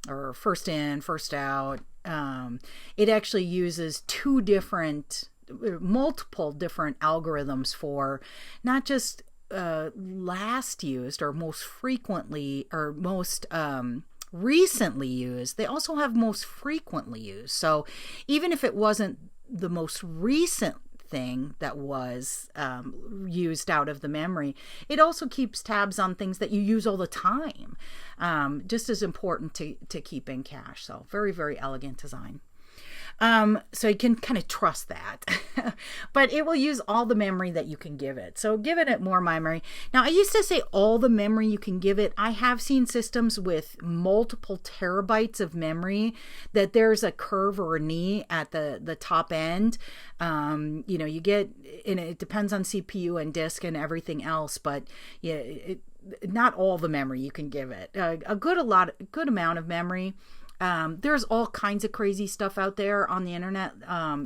or first in, first out. It actually uses multiple different algorithms for not just last used or most frequently or most recently used. They also have most frequently used. So even if it wasn't the most recent everything that was used out of the memory. It also keeps tabs on things that you use all the time, just as important to keep in cache. So very, very elegant design. So you can kind of trust that, but it will use all the memory that you can give it. So giving it more memory. Now, I used to say all the memory you can give it. I have seen systems with multiple terabytes of memory that there's a curve or a knee at the top end. You get, and it depends on CPU and disk and everything else, but yeah, not all the memory you can give it. A good amount of memory. There's all kinds of crazy stuff out there on the internet.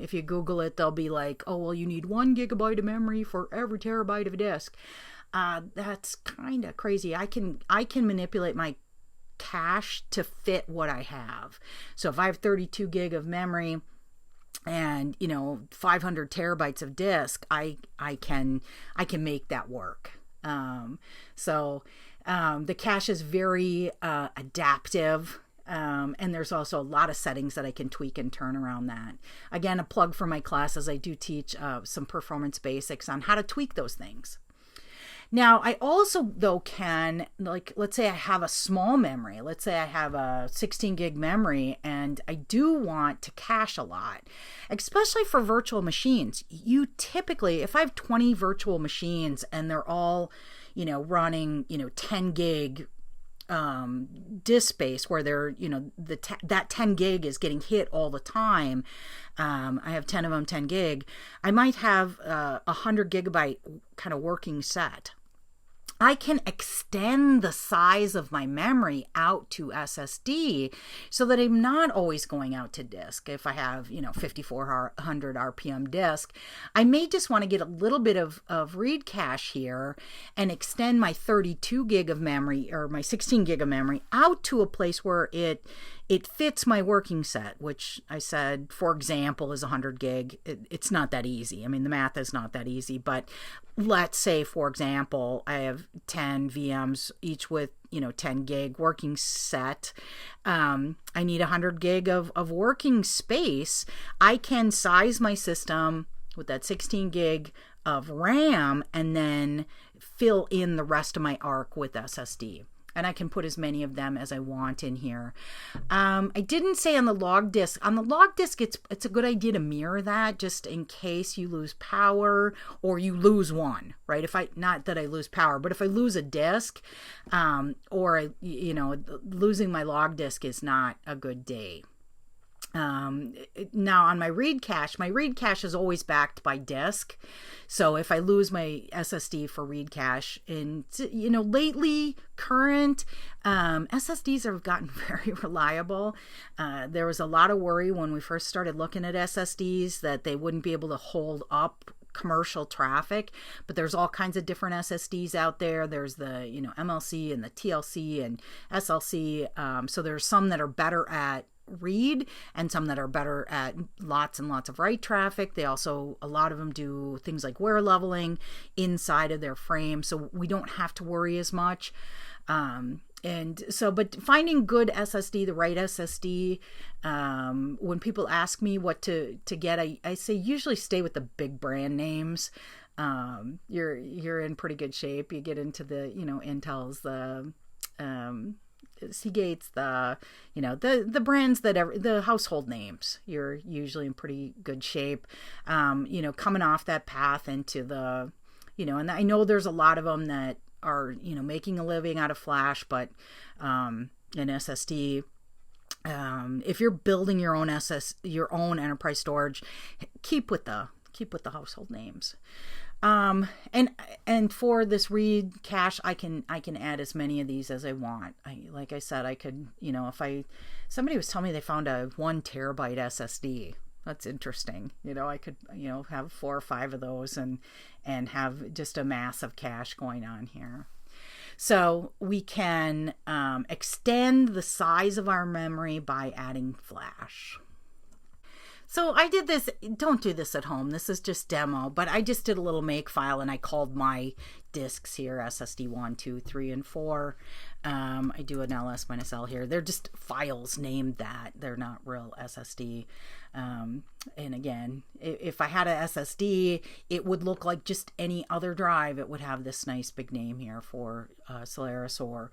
If you Google it, they'll be like, oh, well, you need 1 gigabyte of memory for every terabyte of a disk. That's kind of crazy. I can manipulate my cache to fit what I have. So if I have 32 gig of memory and 500 terabytes of disk, I can make that work. The cache is very adaptive. And there's also a lot of settings that I can tweak and turn around that. Again, a plug for my classes. I do teach some performance basics on how to tweak those things. Now, I also, though, can, like, let's say I have a small memory. Let's say I have a 16 gig memory and I do want to cache a lot, especially for virtual machines. You typically, if I have 20 virtual machines and they're all, running, 10 gig disk space where they're, that 10 gig is getting hit all the time. I have 10 of them, 10 gig. I might have a 100 gigabyte kind of working set. I can extend the size of my memory out to SSD so that I'm not always going out to disk. If I have, 5400 RPM disk, I may just want to get a little bit of read cache here and extend my 32 gig of memory or my 16 gig of memory out to a place where it fits my working set, which I said, for example, is 100 gig. It's not that easy. I mean, the math is not that easy, but let's say, for example, I have 10 VMs, each with, 10 gig working set. I need 100 gig of working space. I can size my system with that 16 gig of RAM and then fill in the rest of my ARC with SSD. And I can put as many of them as I want in here. I didn't say on the log disk. On the log disk, it's a good idea to mirror that just in case you lose power or you lose one, right? Not that I lose power, but if I lose a disk, losing my log disk is not a good day. Now on my read cache is always backed by disk. So if I lose my SSD for read cache, and lately current SSDs have gotten very reliable. There was a lot of worry when we first started looking at SSDs that they wouldn't be able to hold up commercial traffic, but there's all kinds of different SSDs out there. There's the MLC and the TLC and SLC. So there's some that are better at read and some that are better at lots and lots of write traffic. A lot of them do things like wear leveling inside of their frame, so we don't have to worry as much. But finding good SSD, the right SSD, when people ask me what to get, I say usually stay with the big brand names. You're in pretty good shape. You get into the Intels, the Seagates, the brands the household names, you're usually in pretty good shape. Coming off that path into the, and I know there's a lot of them that are, making a living out of flash, but an SSD, if you're building your own enterprise storage, keep with the household names. And for this read cache, I can add as many of these as I want. Like I said, I could, somebody was telling me they found a 1 terabyte SSD. That's interesting. I could, have 4 or 5 of those and have just a massive cache going on here. So we can extend the size of our memory by adding flash. So I did this, don't do this at home, this is just demo, but I just did a little make file and I called my disks here SSD 1, 2, 3, and 4. I do an ls-l here. They're just files named that. They're not real SSD. And again, if I had a SSD, it would look like just any other drive. It would have this nice big name here for Solaris or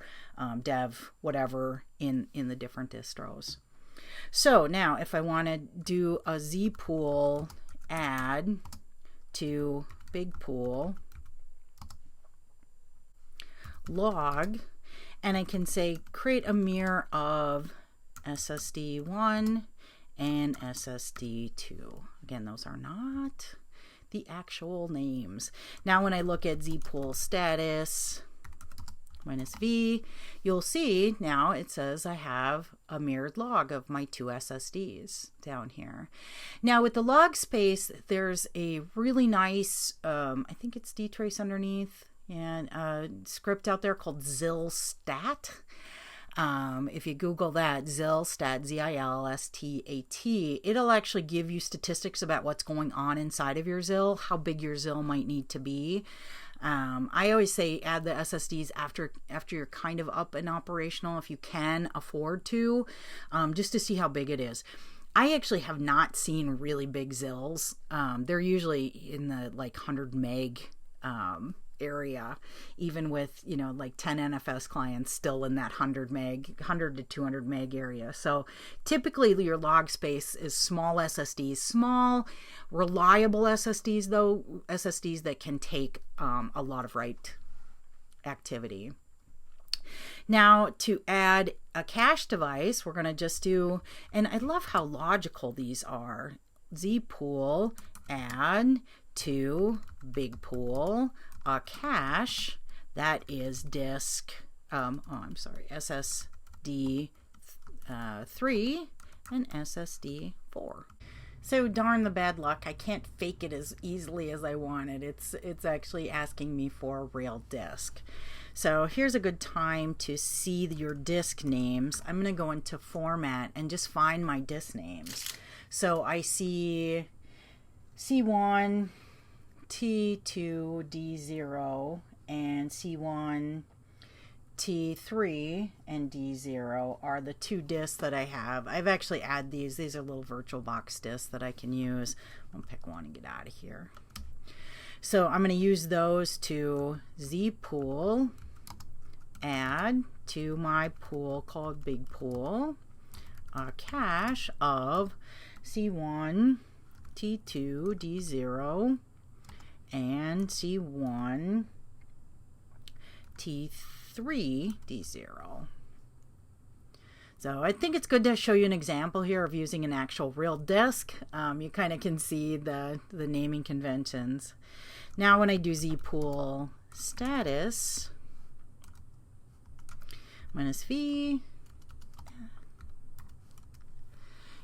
Dev, whatever, in the different distros. So now if I want to do a zpool add to big pool log, and I can say create a mirror of SSD1 and SSD2. Again, those are not the actual names. Now when I look at zpool status -v, you'll see now it says I have a mirrored log of my 2 SSDs down here. Now with the log space, there's a really nice, I think it's dtrace underneath, and a script out there called zilstat. If you Google that, zilstat, Z-I-L-S-T-A-T, it'll actually give you statistics about what's going on inside of your ZIL, how big your ZIL might need to be. I always say add the SSDs after you're kind of up and operational, if you can afford to, just to see how big it is. I actually have not seen really big ZILs. They're usually in the like 100 meg area, even with, you know, like 10 NFS clients still in that 100 to 200 meg area. So typically your log space is small SSDs, small reliable SSDs though, SSDs that can take a lot of write activity. Now to add a cache device, we're going to just do, and I love how logical these are, zpool add to big pool a cache that is disk, SSD 3 and SSD 4. So darn the bad luck, I can't fake it as easily as I wanted. It's actually asking me for a real disk. So here's a good time to see your disk names. I'm going to go into format and just find my disk names. So I see C1, T2, D0, and C1, T3, and D0 are the 2 disks that I have. I've actually added these. These are little VirtualBox disks that I can use. I'll pick one and get out of here. So I'm going to use those to zpool add to my pool called Big Pool a cache of C1, T2, D0, and C1, T3, D0. So I think it's good to show you an example here of using an actual real disk. You kind of can see the naming conventions. Now when I do zpool status -v,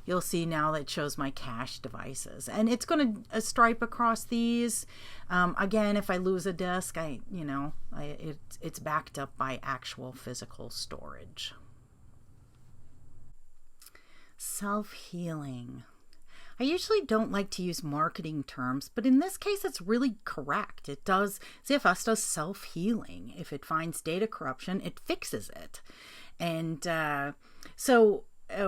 you'll see now that it shows my cache devices, and it's going to stripe across these. Again, if I lose a disk, it's backed up by actual physical storage. Self-healing. I usually don't like to use marketing terms, but in this case, it's really correct. ZFS does self-healing. If it finds data corruption, it fixes it. And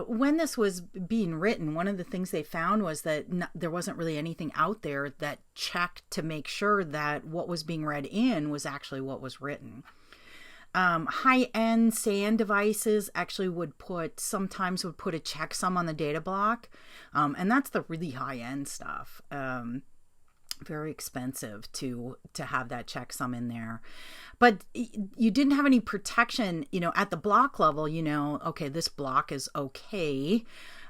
when this was being written, one of the things they found was that there wasn't really anything out there that checked to make sure that what was being read in was actually what was written. High-end SAN devices actually sometimes would put a checksum on the data block, and that's the really high-end stuff. Very expensive to have that checksum in there. But you didn't have any protection, at the block level, okay, this block is okay.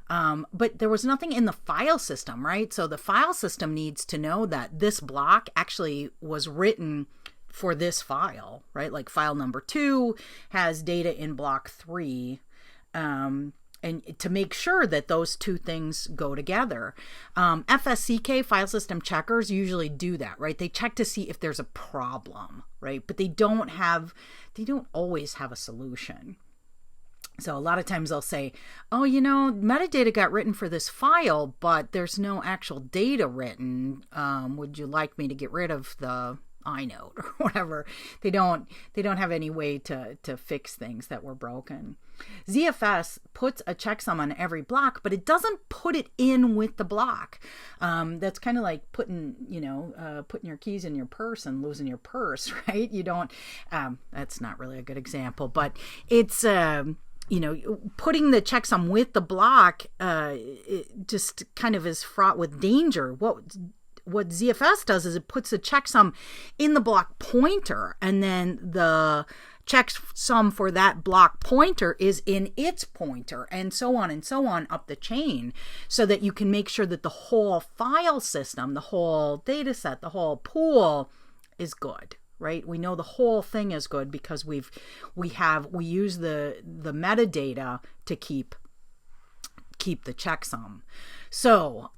But there was nothing in the file system, right? So the file system needs to know that this block actually was written for this file, right? Like file number 2 has data in block 3. And to make sure that those two things go together. FSCK, file system checkers, usually do that, right? They check to see if there's a problem, right? But they don't always have a solution. So a lot of times they'll say, oh, metadata got written for this file, but there's no actual data written. Would you like me to get rid of the inode or whatever? They don't have any way to fix things that were broken. ZFS puts a checksum on every block, but it doesn't put it in with the block. That's kind of like putting your keys in your purse and losing your purse, right? You don't, that's not really a good example, but it's, putting the checksum with the block, it just kind of is fraught with danger. What ZFS does is it puts the checksum in the block pointer, and then the checksum for that block pointer is in its pointer, and so on up the chain, so that you can make sure that the whole file system, the whole data set, the whole pool is good. Right? We know the whole thing is good because we use the metadata to keep the checksum. So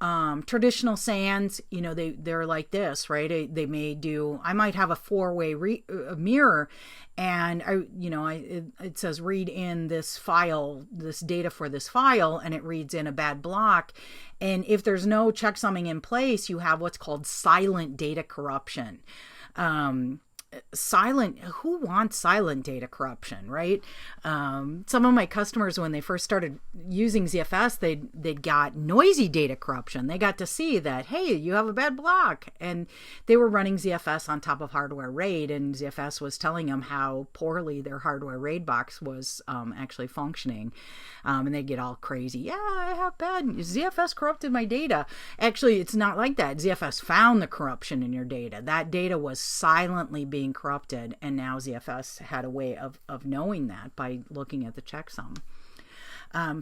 traditional SANs, they're like this, right? They may do. I might have a four-way mirror, and it says read in this file, this data for this file, and it reads in a bad block. And if there's no checksumming in place, you have what's called silent data corruption. Who wants silent data corruption, right? Some of my customers, when they first started using ZFS, they got noisy data corruption. They got to see that, hey, you have a bad block, and they were running ZFS on top of hardware RAID, and ZFS was telling them how poorly their hardware RAID box was actually functioning, and they'd get all crazy. Yeah, I have bad ZFS corrupted my data. Actually, it's not like that. ZFS found the corruption in your data. That data was silently being corrupted, and now ZFS had a way of knowing that by looking at the checksum. In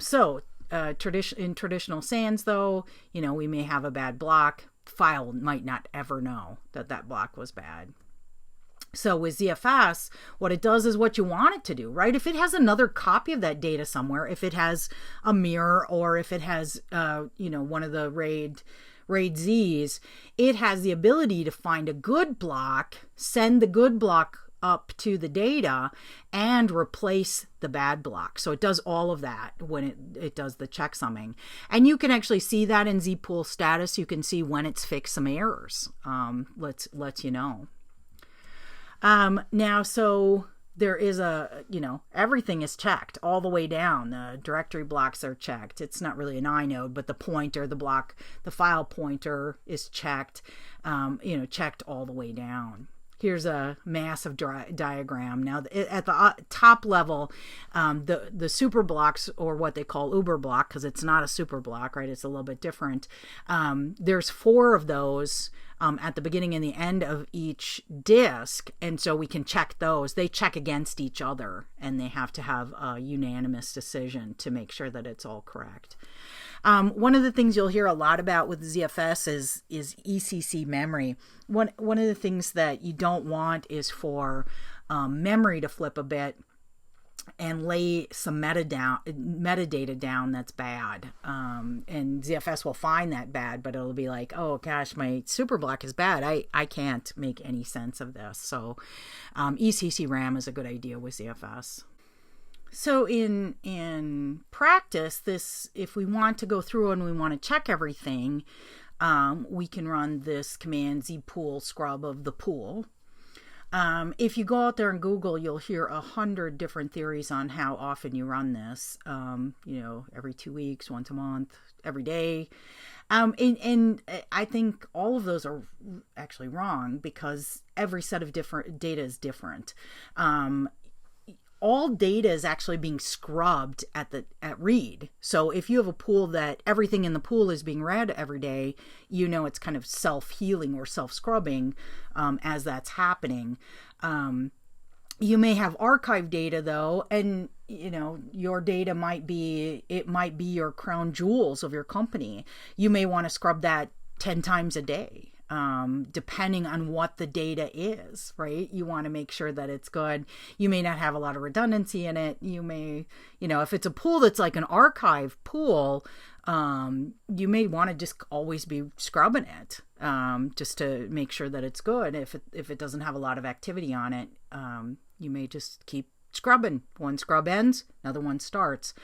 traditional SANs, though, we may have a bad block. File might not ever know that block was bad. So with ZFS, what it does is what you want it to do, right? If it has another copy of that data somewhere, if it has a mirror, or if it has, one of the RAID Z's, it has the ability to find a good block, send the good block up to the data, and replace the bad block. So it does all of that when it does the checksumming. And you can actually see that in zpool status. You can see when it's fixed some errors. Lets you know. Now, so there is everything is checked all the way down. The directory blocks are checked. It's not really an inode, but the pointer, the file pointer is checked, checked all the way down. Here's a massive diagram. Now, at the top level, the super blocks, or what they call uber block, because it's not a super block, right? It's a little bit different. There's 4 of those at the beginning and the end of each disk, and so we can check those. They check against each other, and they have to have a unanimous decision to make sure that it's all correct. One of the things you'll hear a lot about with ZFS is ECC memory. One of the things that you don't want is for memory to flip a bit and lay some metadata down that's bad. And ZFS will find that bad, but it'll be like, oh gosh, my super block is bad. I can't make any sense of this. So ECC RAM is a good idea with ZFS. So in practice, if we want to go through and we want to check everything, we can run this command zpool scrub of the pool. If you go out there and Google, you'll hear 100 different theories on how often you run this. Every 2 weeks, once a month, every day. And I think all of those are actually wrong, because every set of different data is different. All data is actually being scrubbed at read. So if you have a pool that everything in the pool is being read every day, it's kind of self-healing or self-scrubbing as that's happening. You may have archive data though, and your data might be your crown jewels of your company. You may want to scrub that 10 times a day. Depending on what the data is, right? You want to make sure that it's good. You may not have a lot of redundancy in it. You may, if it's a pool that's like an archive pool, you may want to just always be scrubbing it, just to make sure that it's good. If it doesn't have a lot of activity on it, you may just keep scrubbing. One scrub ends, another one starts.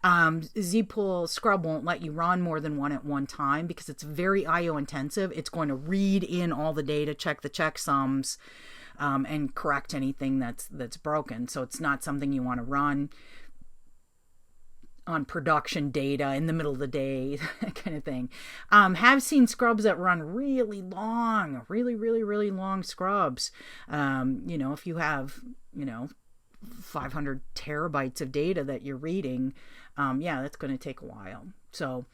zpool scrub won't let you run more than one at one time because it's very IO intensive. It's going to read in all the data, check the checksums, and correct anything that's broken. So it's not something you want to run on production data in the middle of the day, that kind of thing. Have seen scrubs that run really long, really long scrubs. If you have, 500 terabytes of data that you're reading, that's going to take a while. So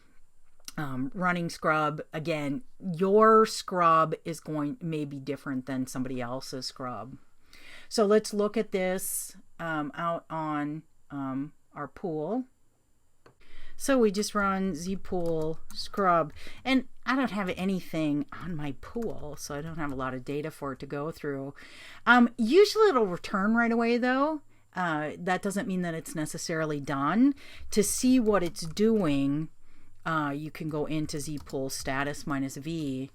running scrub, again, your scrub may be different than somebody else's scrub. So let's look at this out on our pool. So we just run zpool scrub, and I don't have anything on my pool, so I don't have a lot of data for it to go through. Usually it'll return right away though. That doesn't mean that it's necessarily done. To see what it's doing, you can go into zpool status -v,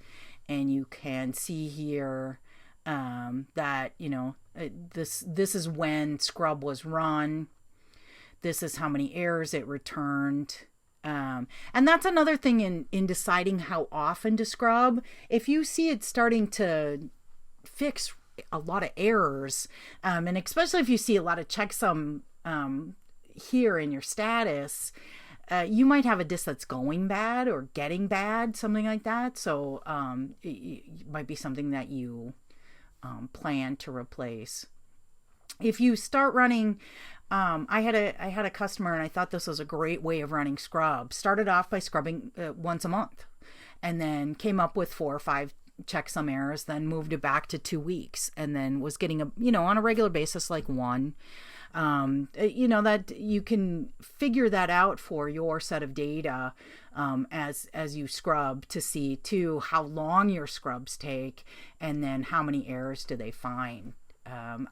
and you can see here that, this is when scrub was run. This is how many errors it returned. And that's another thing in deciding how often to scrub. If you see it starting to fix a lot of errors, and especially if you see a lot of checksum here in your status, you might have a disk that's going bad or getting bad, something like that. So it might be something that you plan to replace. If you start running, I had a customer, and I thought this was a great way of running scrub. Started off by scrubbing once a month, and then came up with 4 or 5 checksum errors, then moved it back to 2 weeks, and then was getting on a regular basis like 1. That you can figure that out for your set of data as you scrub, to see too how long your scrubs take, and then how many errors do they find.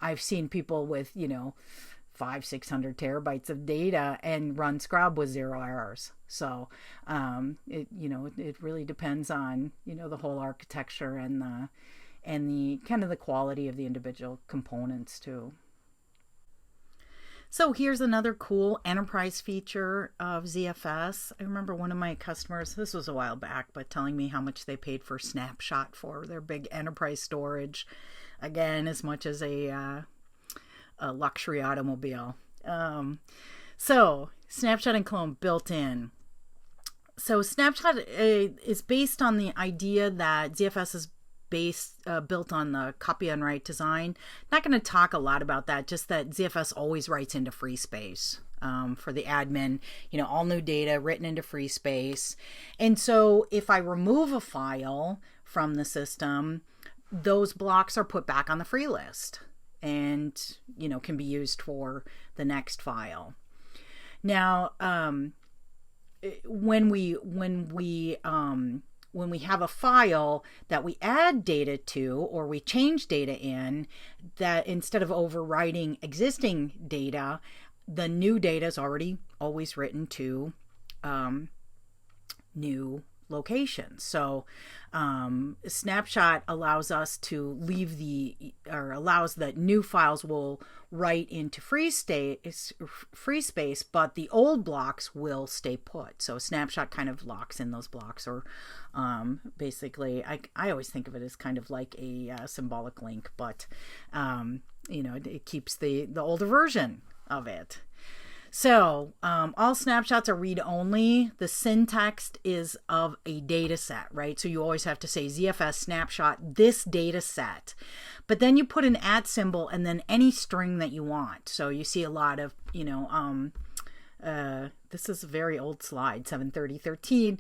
I've seen people with 500-600 terabytes of data and run scrub with 0 errors. So it really depends on the whole architecture and the kind of the quality of the individual components too. So here's another cool enterprise feature of ZFS. I remember one of my customers, this was a while back, but telling me how much they paid for Snapshot for their big enterprise storage. Again, as much as a luxury automobile. So Snapshot and Clone built in. So Snapshot is based on the idea that ZFS is built on the copy on write design. Not going to talk a lot about that, just that ZFS always writes into free space for the admin, all new data written into free space. And so if I remove a file from the system, those blocks are put back on the free list and, can be used for the next file. Now, when we have a file that we add data to, or we change data in, that instead of overwriting existing data, the new data is always written to new locations. So Snapshot allows us to allows that new files will write into free space, but the old blocks will stay put. So Snapshot kind of locks in those blocks, or basically, I always think of it as kind of like a symbolic link, but it keeps the older version of it. So all snapshots are read-only. The syntax is of a data set, right? So you always have to say ZFS snapshot this data set. But then you put an @ symbol and then any string that you want. So you see a lot of, this is a very old slide, 7/30/13,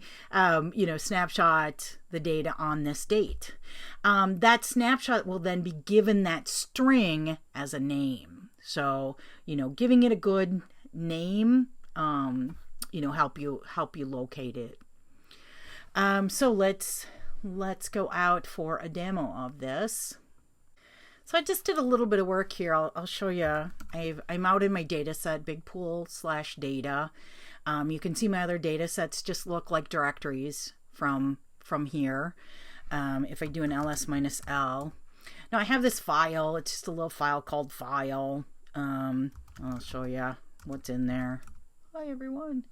snapshot the data on this date. That snapshot will then be given that string as a name. So, giving it a good name, help you locate it. So let's go out for a demo of this. So I just did a little bit of work here. I'll show you. I'm out in my data set, big pool /data. You can see my other data sets just look like directories from here. If I do an ls -l. Now I have this file. It's just a little file called file. I'll show you what's in there. Hi, everyone.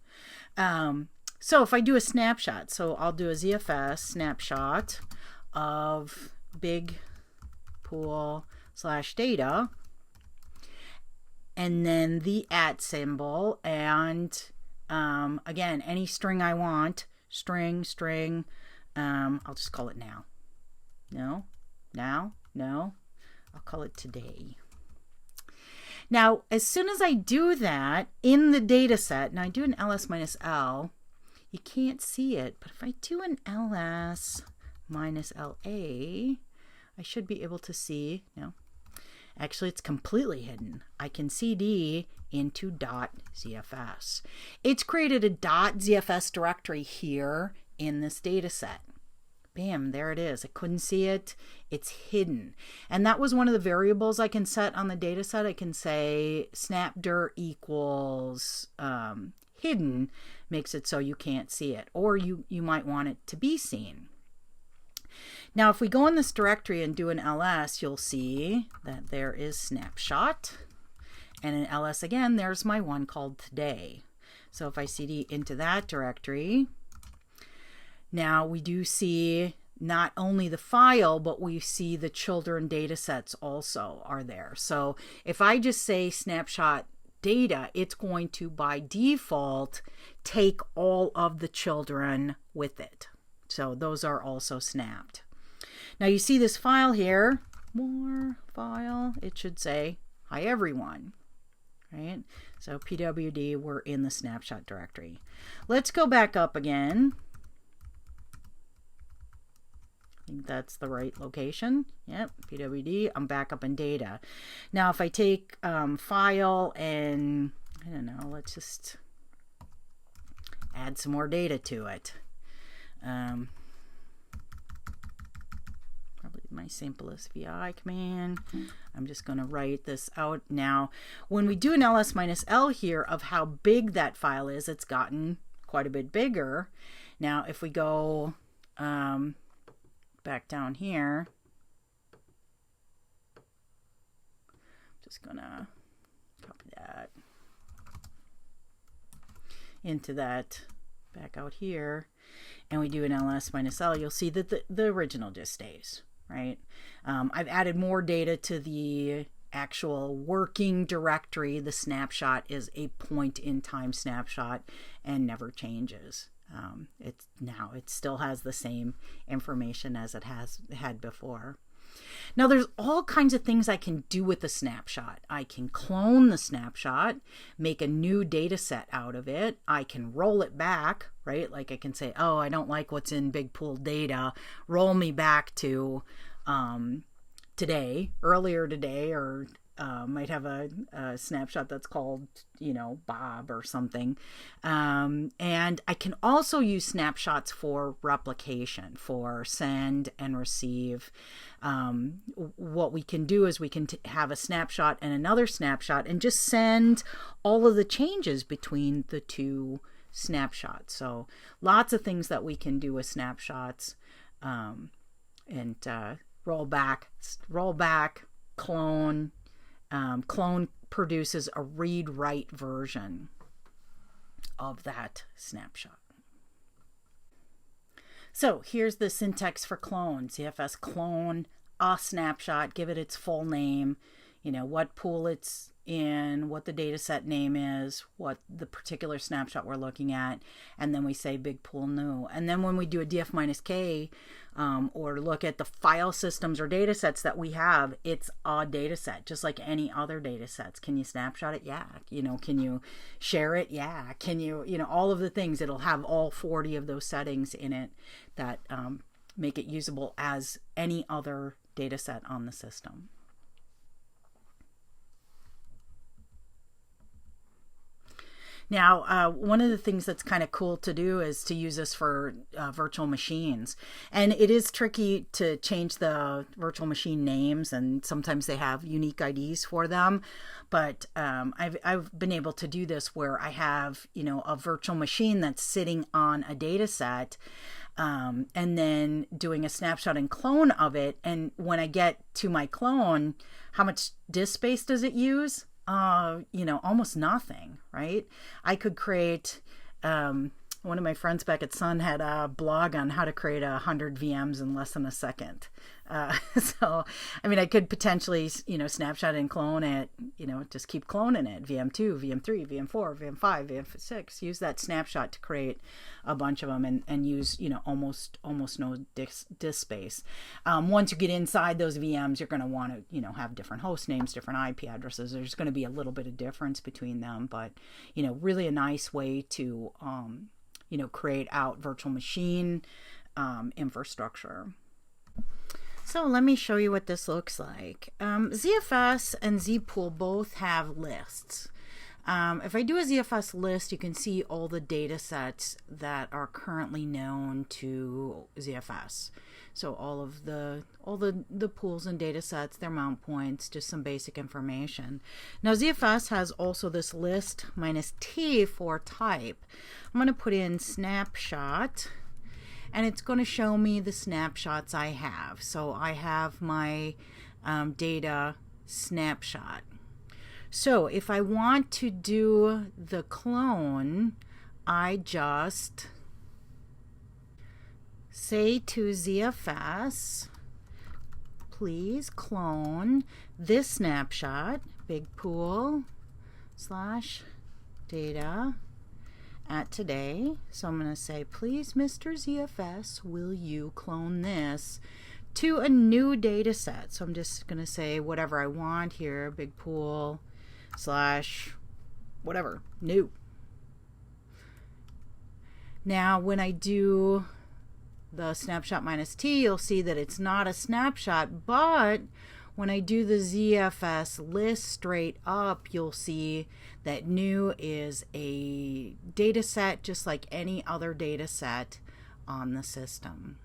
So if I do a snapshot, so I'll do a ZFS snapshot of big pool / data, and then the @ symbol, and again, any string I want, string, I'll just call it now. No, I'll call it today. Now, as soon as I do that in the data set, and I do an ls-l, you can't see it, but if I do an ls-la, I should be able to see, no, actually it's completely hidden. I can cd into .zfs. It's created a .zfs directory here in this data set. Bam, there it is. I couldn't see it. It's hidden. And that was one of the variables I can set on the data set. I can say snapdir equals hidden, makes it so you can't see it, or you might want it to be seen. Now, if we go in this directory and do an ls, you'll see that there is snapshot, and in ls again, there's my one called today. So if I cd into that directory, now we do see not only the file, but we see the children data sets also are there. So if I just say snapshot data, it's going to by default take all of the children with it. So those are also snapped. Now you see this file here, more file, it should say hi everyone, right? So pwd, we're in the snapshot directory. Let's go back up again. I think that's the right location. Yep, pwd, I'm back up in data. Now if I take file and, I don't know, let's just add some more data to it. Probably my simplest vi command. I'm just going to write this out. Now when we do an ls-l here of how big that file is, it's gotten quite a bit bigger. Now if we go back down here, just gonna copy that into that back out here, and we do an ls-l, you'll see that the original just stays, right? I've added more data to the actual working directory. The snapshot is a point in time snapshot and never changes. It still has the same information as it has had before. Now there's all kinds of things I can do with the snapshot. I can clone the snapshot, make a new data set out of it. I can roll it back, right? Like I can say, oh, I don't like what's in big pool data. Roll me back to today, earlier today, or might have a snapshot that's called, Bob or something. And I can also use snapshots for replication, for send and receive. What we can do is we can have a snapshot and another snapshot and just send all of the changes between the two snapshots. So lots of things that we can do with snapshots, and roll back, clone. Clone produces a read-write version of that snapshot. So here's the syntax for clone. ZFS clone a snapshot, give it its full name, what pool it's in, what the data set name is, what the particular snapshot we're looking at, and then we say big pool new. And then when we do a df-k, or look at the file systems or data sets that we have, it's a data set, just like any other data sets. Can you snapshot it? Yeah. Can you share it? Yeah. Can you, all of the things, it'll have all 40 of those settings in it that make it usable as any other data set on the system. Now, one of the things that's kind of cool to do is to use this for virtual machines. And it is tricky to change the virtual machine names, and sometimes they have unique IDs for them. But I've been able to do this where I have, a virtual machine that's sitting on a data set, and then doing a snapshot and clone of it. And when I get to my clone, how much disk space does it use? almost nothing, right? I could create, one of my friends back at Sun had a blog on how to create 100 VMs in less than a second. So, I mean, I could potentially, snapshot and clone it, just keep cloning it. VM2, VM3, VM4, VM5, VM6, use that snapshot to create a bunch of them and use, almost no disk space. Once you get inside those VMs, you're going to want to, have different host names, different IP addresses. There's going to be a little bit of difference between them, but, really a nice way to, create out virtual machine infrastructure. So let me show you what this looks like. ZFS and zpool both have lists. If I do a ZFS list, you can see all the data sets that are currently known to ZFS. So all the pools and data sets, their mount points, just some basic information. Now ZFS has also this list -t for type. I'm going to put in snapshot, and it's going to show me the snapshots I have. So I have my data snapshot. So if I want to do the clone, I just say to ZFS, please clone this snapshot, big pool / data at today. So I'm going to say, please, Mr. ZFS, will you clone this to a new data set? So I'm just going to say whatever I want here, big pool / whatever, new. Now, when I do the snapshot -t, you'll see that it's not a snapshot, but when I do the ZFS list straight up, you'll see that new is a data set just like any other data set on the system.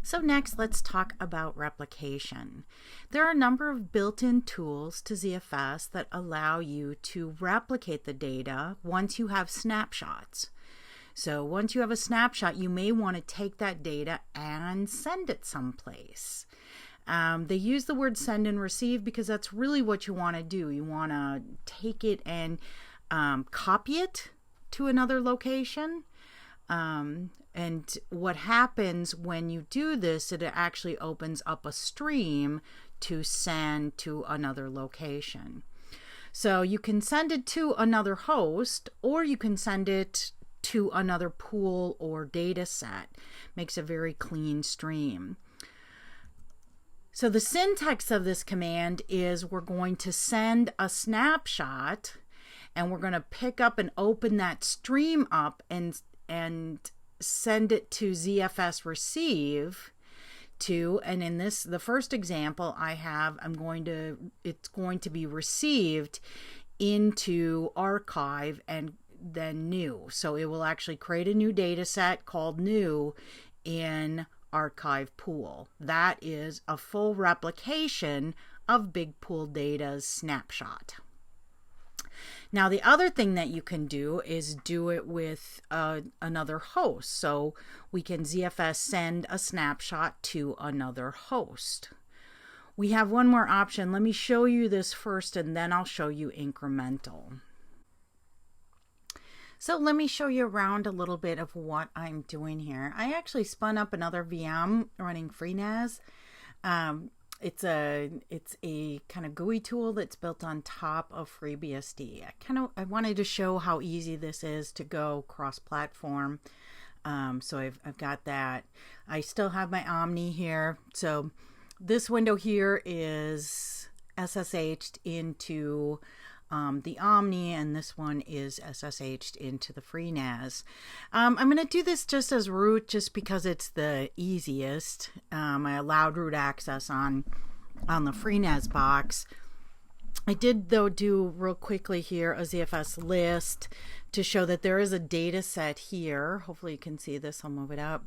So next, let's talk about replication. There are a number of built-in tools to ZFS that allow you to replicate the data once you have snapshots. So once you have a snapshot, you may want to take that data and send it someplace. They use the word send and receive because that's really what you want to do. You want to take it and copy it to another location. And what happens when you do this, it actually opens up a stream to send to another location. So you can send it to another host, or you can send it to another pool or data set. Makes a very clean stream. So the syntax of this command is we're going to send a snapshot, and we're going to pick up and open that stream up and send it to ZFS receive to, and in the first example I have, it's going to be received into archive and then new. So it will actually create a new data set called new in archive pool. That is a full replication of Big Pool Data's snapshot. Now the other thing that you can do is do it with another host. So we can ZFS send a snapshot to another host. We have one more option. Let me show you this first, and then I'll show you incremental. So let me show you around a little bit of what I'm doing here. I actually spun up another VM running FreeNAS. It's a kind of GUI tool that's built on top of FreeBSD. I wanted to show how easy this is to go cross-platform. So I've got that. I still have my Omni here. So this window here is SSH'd into the Omni, and this one is SSH'd into the FreeNAS. I'm going to do this just as root, just because it's the easiest. I allowed root access on the FreeNAS box. I did, though, do real quickly here a ZFS list to show that there is a data set here. Hopefully you can see this. I'll move it up.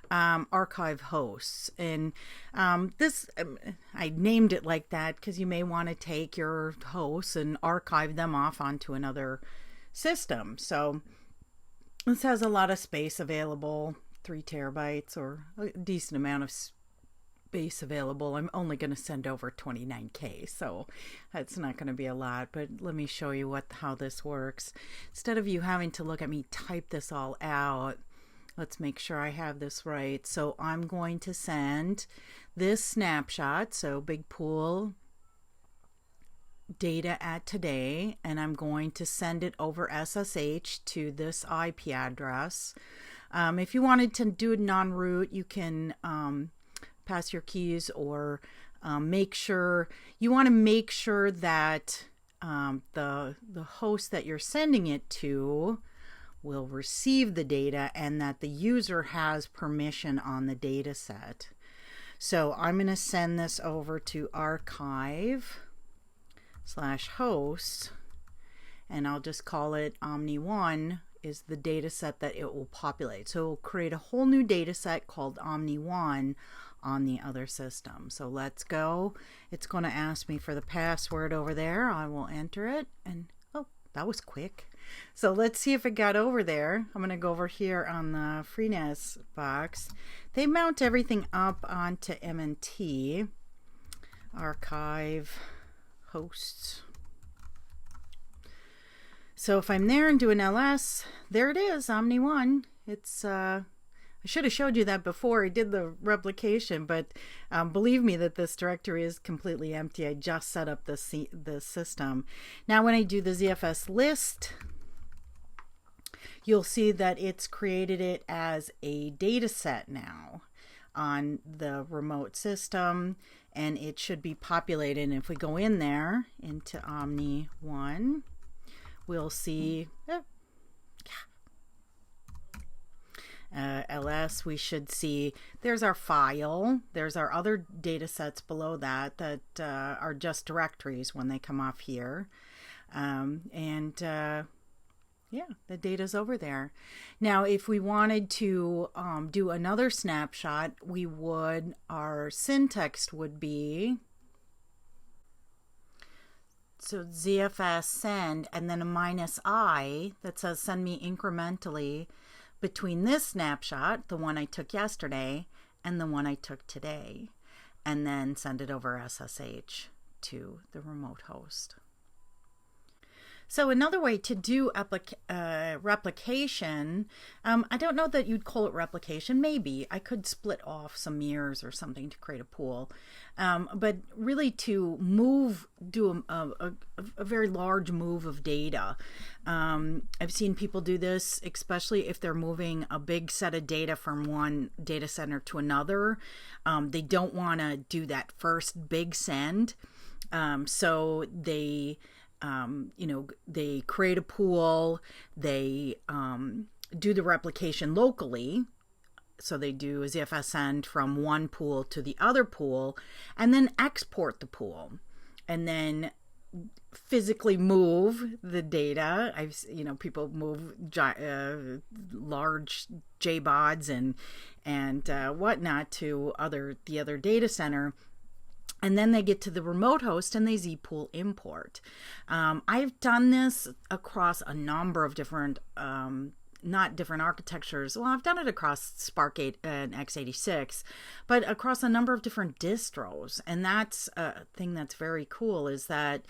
Archive hosts, and this I named it like that because you may want to take your hosts and archive them off onto another system. So this has a lot of space available, 3 terabytes or a decent amount of space available. I'm only going to send over 29K, so that's not going to be a lot, but let me show you how this works. Instead of you having to look at me type this all out, let's make sure I have this right. So I'm going to send this snapshot, so big pool data at today, and I'm going to send it over SSH to this IP address. If you wanted to do it non-root, you can pass your keys, or make sure that the host that you're sending it to will receive the data and that the user has permission on the data set. So I'm going to send this over to archive/host, and I'll just call it Omni1 is the data set that it will populate. So it will create a whole new data set called Omni1 on the other system. So let's go. It's going to ask me for the password over there. I will enter it, and oh, that was quick. So let's see if it got over there. I'm going to go over here on the FreeNAS box. They mount everything up onto MNT. Archive hosts. So if I'm there and do an ls, there it is, Omni1. It's I should have showed you that before I did the replication, but believe me that this directory is completely empty. I just set up the system. Now when I do the ZFS list, you'll see that it's created it as a data set now on the remote system, and it should be populated. And if we go in there into Omni1, we'll see ls. We should see there's our file, there's our other data sets below that are just directories when they come off here, yeah, the data's over there. Now if we wanted to do another snapshot, our syntax would be, so ZFS send and then a -i that says send me incrementally between this snapshot, the one I took yesterday, and the one I took today, and then send it over SSH to the remote host. So another way to do replication, I don't know that you'd call it replication. Maybe I could split off some mirrors or something to create a pool, but really to do a very large move of data. I've seen people do this, especially if they're moving a big set of data from one data center to another. They don't want to do that first big send, so they they create a pool, they do the replication locally. So they do a ZFS send from one pool to the other pool, and then export the pool, and then physically move the data. People move large JBODs and whatnot to the other data center. And then they get to the remote host and they zpool import. I've done this across a number of different, not different architectures. Well, I've done it across Spark 8 and x86, but across a number of different distros. And that's a thing that's very cool, is that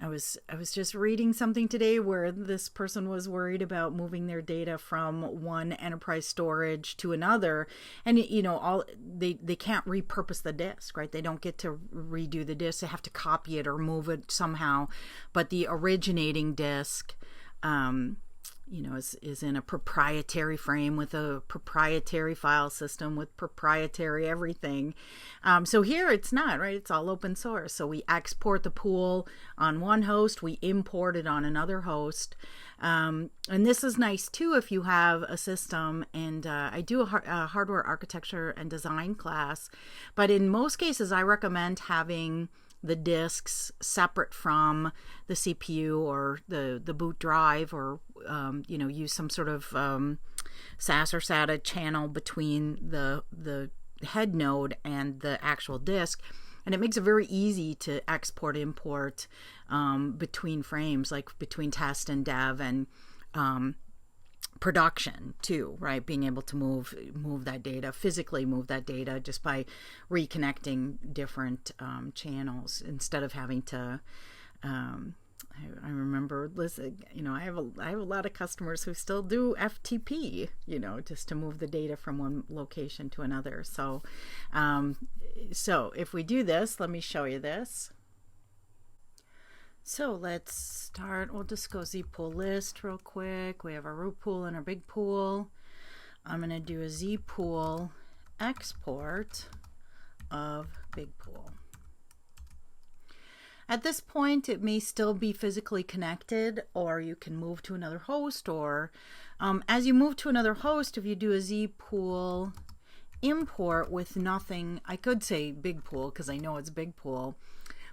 I was just reading something today where this person was worried about moving their data from one enterprise storage to another, and they can't repurpose the disk, right? They don't get to redo the disk. They have to copy it or move it somehow, but the originating disk is in a proprietary frame with a proprietary file system with proprietary everything. So here it's not, right? It's all open source. So we export the pool on one host, we import it on another host. And this is nice too if you have a system, and I do a hardware architecture and design class, but in most cases I recommend having the disks separate from the CPU or the boot drive, or use some sort of SAS or SATA channel between the head node and the actual disk, and it makes it very easy to export import between frames, like between test and dev, and production too, right? Being able to move that data, physically move that data just by reconnecting different channels instead of having to. I remember, listen, I have a lot of customers who still do FTP, just to move the data from one location to another. So, so if we do this, let me show you this. So let's start. We'll just go Z pool list real quick. We have our root pool and our big pool. I'm going to do a Z pool export of big pool. At this point, it may still be physically connected, or you can move to another host, or as you move to another host, if you do a Z pool import with nothing, I could say big pool because I know it's big pool,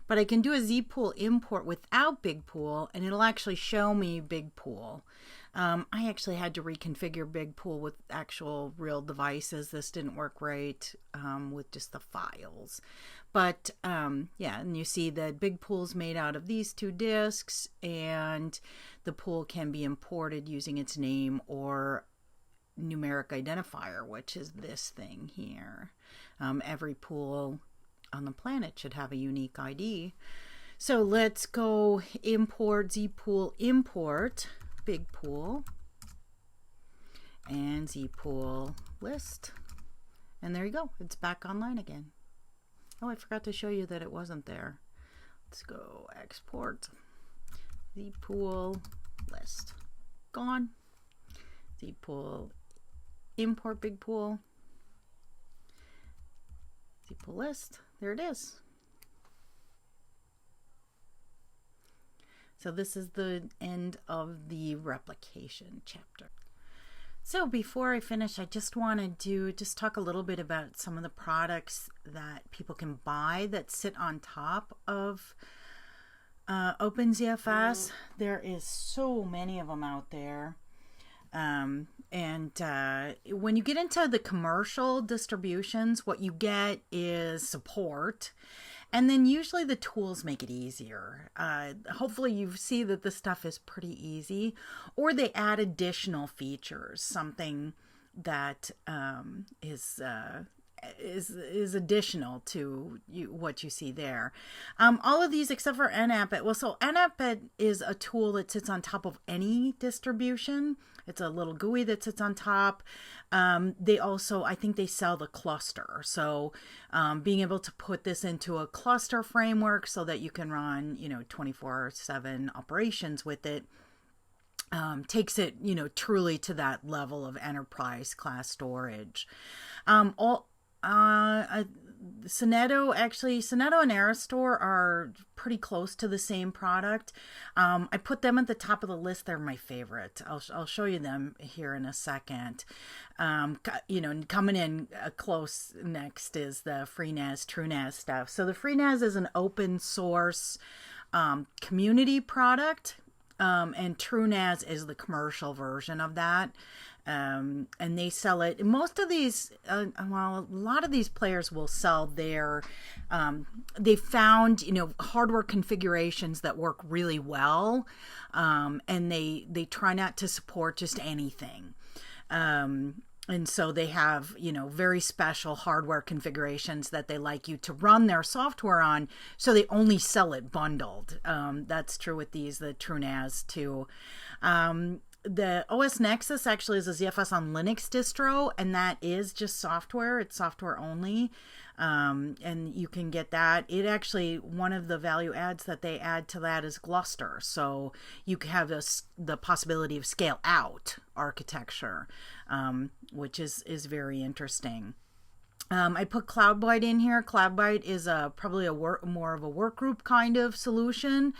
but I can do a Z pool import without big pool and it'll actually show me big pool. I actually had to reconfigure big pool with actual real devices. This didn't work right with just the files. But yeah, and you see that big pool is made out of these two disks, and the pool can be imported using its name or numeric identifier, which is this thing here. Every pool on the planet should have a unique ID. So let's go import Z pool import big pool and Z pool list, and there you go, it's back online again. Oh, I forgot to show you that it wasn't there. Let's go export Z pool list, gone. Z pool import big pool, Z pool list, there it is. So this is the end of the replication chapter. So before I finish, I just want to talk a little bit about some of the products that people can buy that sit on top of Open-ZFS. There is so many of them out there. And when you get into the commercial distributions, what you get is support. And then usually the tools make it easier. Hopefully you see that this stuff is pretty easy, or they add additional features, something that is additional to what you see there. All of these except for NAppet. Well, so NAppet is a tool that sits on top of any distribution. It's a little GUI that sits on top. They also, I think they sell the cluster. So being able to put this into a cluster framework so that you can run, 24/7 operations with it, takes it, truly to that level of enterprise class storage. Synedo and Aristore are pretty close to the same product. I put them at the top of the list. They're my favorite. I'll show you them here in a second. Coming in close next is the FreeNAS, TrueNAS stuff. So the FreeNAS is an open source community product, and TrueNAS is the commercial version of that. And they sell it. Most of these, a lot of these players will sell their, they found, hardware configurations that work really well. And they try not to support just anything. And so they have, very special hardware configurations that they like you to run their software on. So they only sell it bundled. That's true with these, the TrueNAS too. The OS Nexus actually is a ZFS on Linux distro, and that is just software. It's software only, and you can get that. It actually, one of the value adds that they add to that is Gluster, so you have the possibility of scale out architecture, which is very interesting. I put CloudByte in here. CloudByte is probably more of a workgroup kind of solution,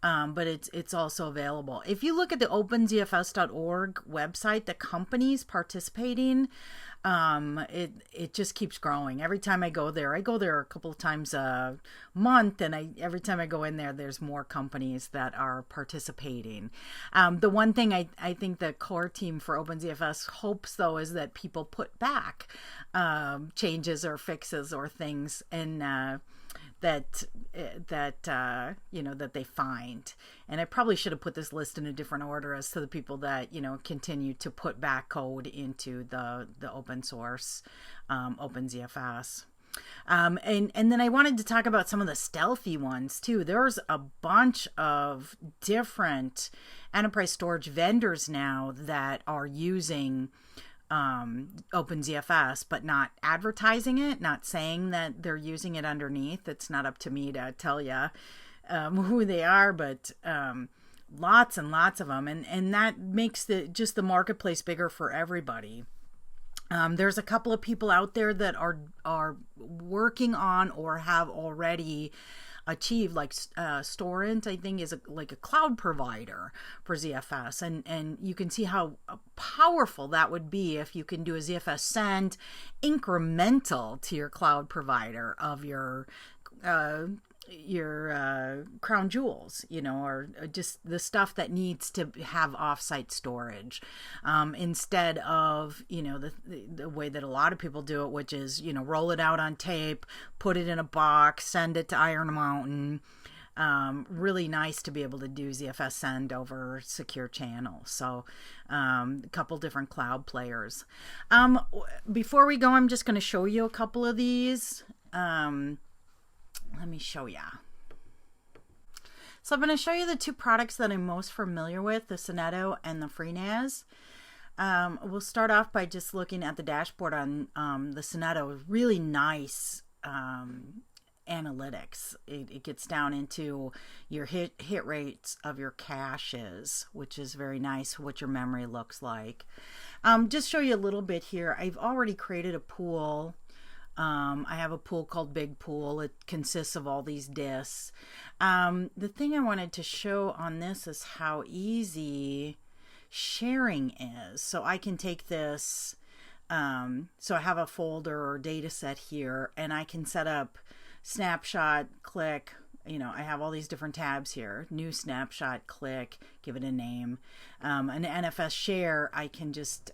but it's also available. If you look at the OpenZFS.org website, the companies participating, it just keeps growing. Every time I go there a couple of times a month, and every time I go in there, there's more companies that are participating. The one thing I think the core team for OpenZFS hopes, though, is that people put back changes or fixes or things, and that that they find. And I probably should have put this list in a different order as to the people that continue to put back code into the open source Open-ZFS. And then I wanted to talk about some of the stealthy ones too. There's a bunch of different enterprise storage vendors now that are using Open-ZFS, but not advertising it, not saying that they're using it underneath. It's not up to me to tell you who they are, but lots and lots of them, and that makes the marketplace bigger for everybody. There's a couple of people out there that are working on or have already achieved, like Storant, I think, is like a cloud provider for ZFS, and you can see how powerful that would be if you can do a ZFS send incremental to your cloud provider of your crown jewels, or just the stuff that needs to have offsite storage, instead of the way that a lot of people do it, which is roll it out on tape, put it in a box, send it to Iron Mountain. Really nice to be able to do ZFS send over secure channels. So a couple different cloud players. Before we go, I'm just going to show you a couple of these. Let me show ya. So I'm going to show you the two products that I'm most familiar with, the Synedo and the FreeNAS. We'll start off by just looking at the dashboard on the Synedo. Really nice analytics. It gets down into your hit rates of your caches, which is very nice, what your memory looks like. Just show you a little bit here. I've already created a pool. I have a pool called Big Pool. It consists of all these disks. The thing I wanted to show on this is how easy sharing is. So I can take this, so I have a folder or data set here, and I can set up snapshot, click, I have all these different tabs here. New snapshot, click, give it a name. An NFS share, I can just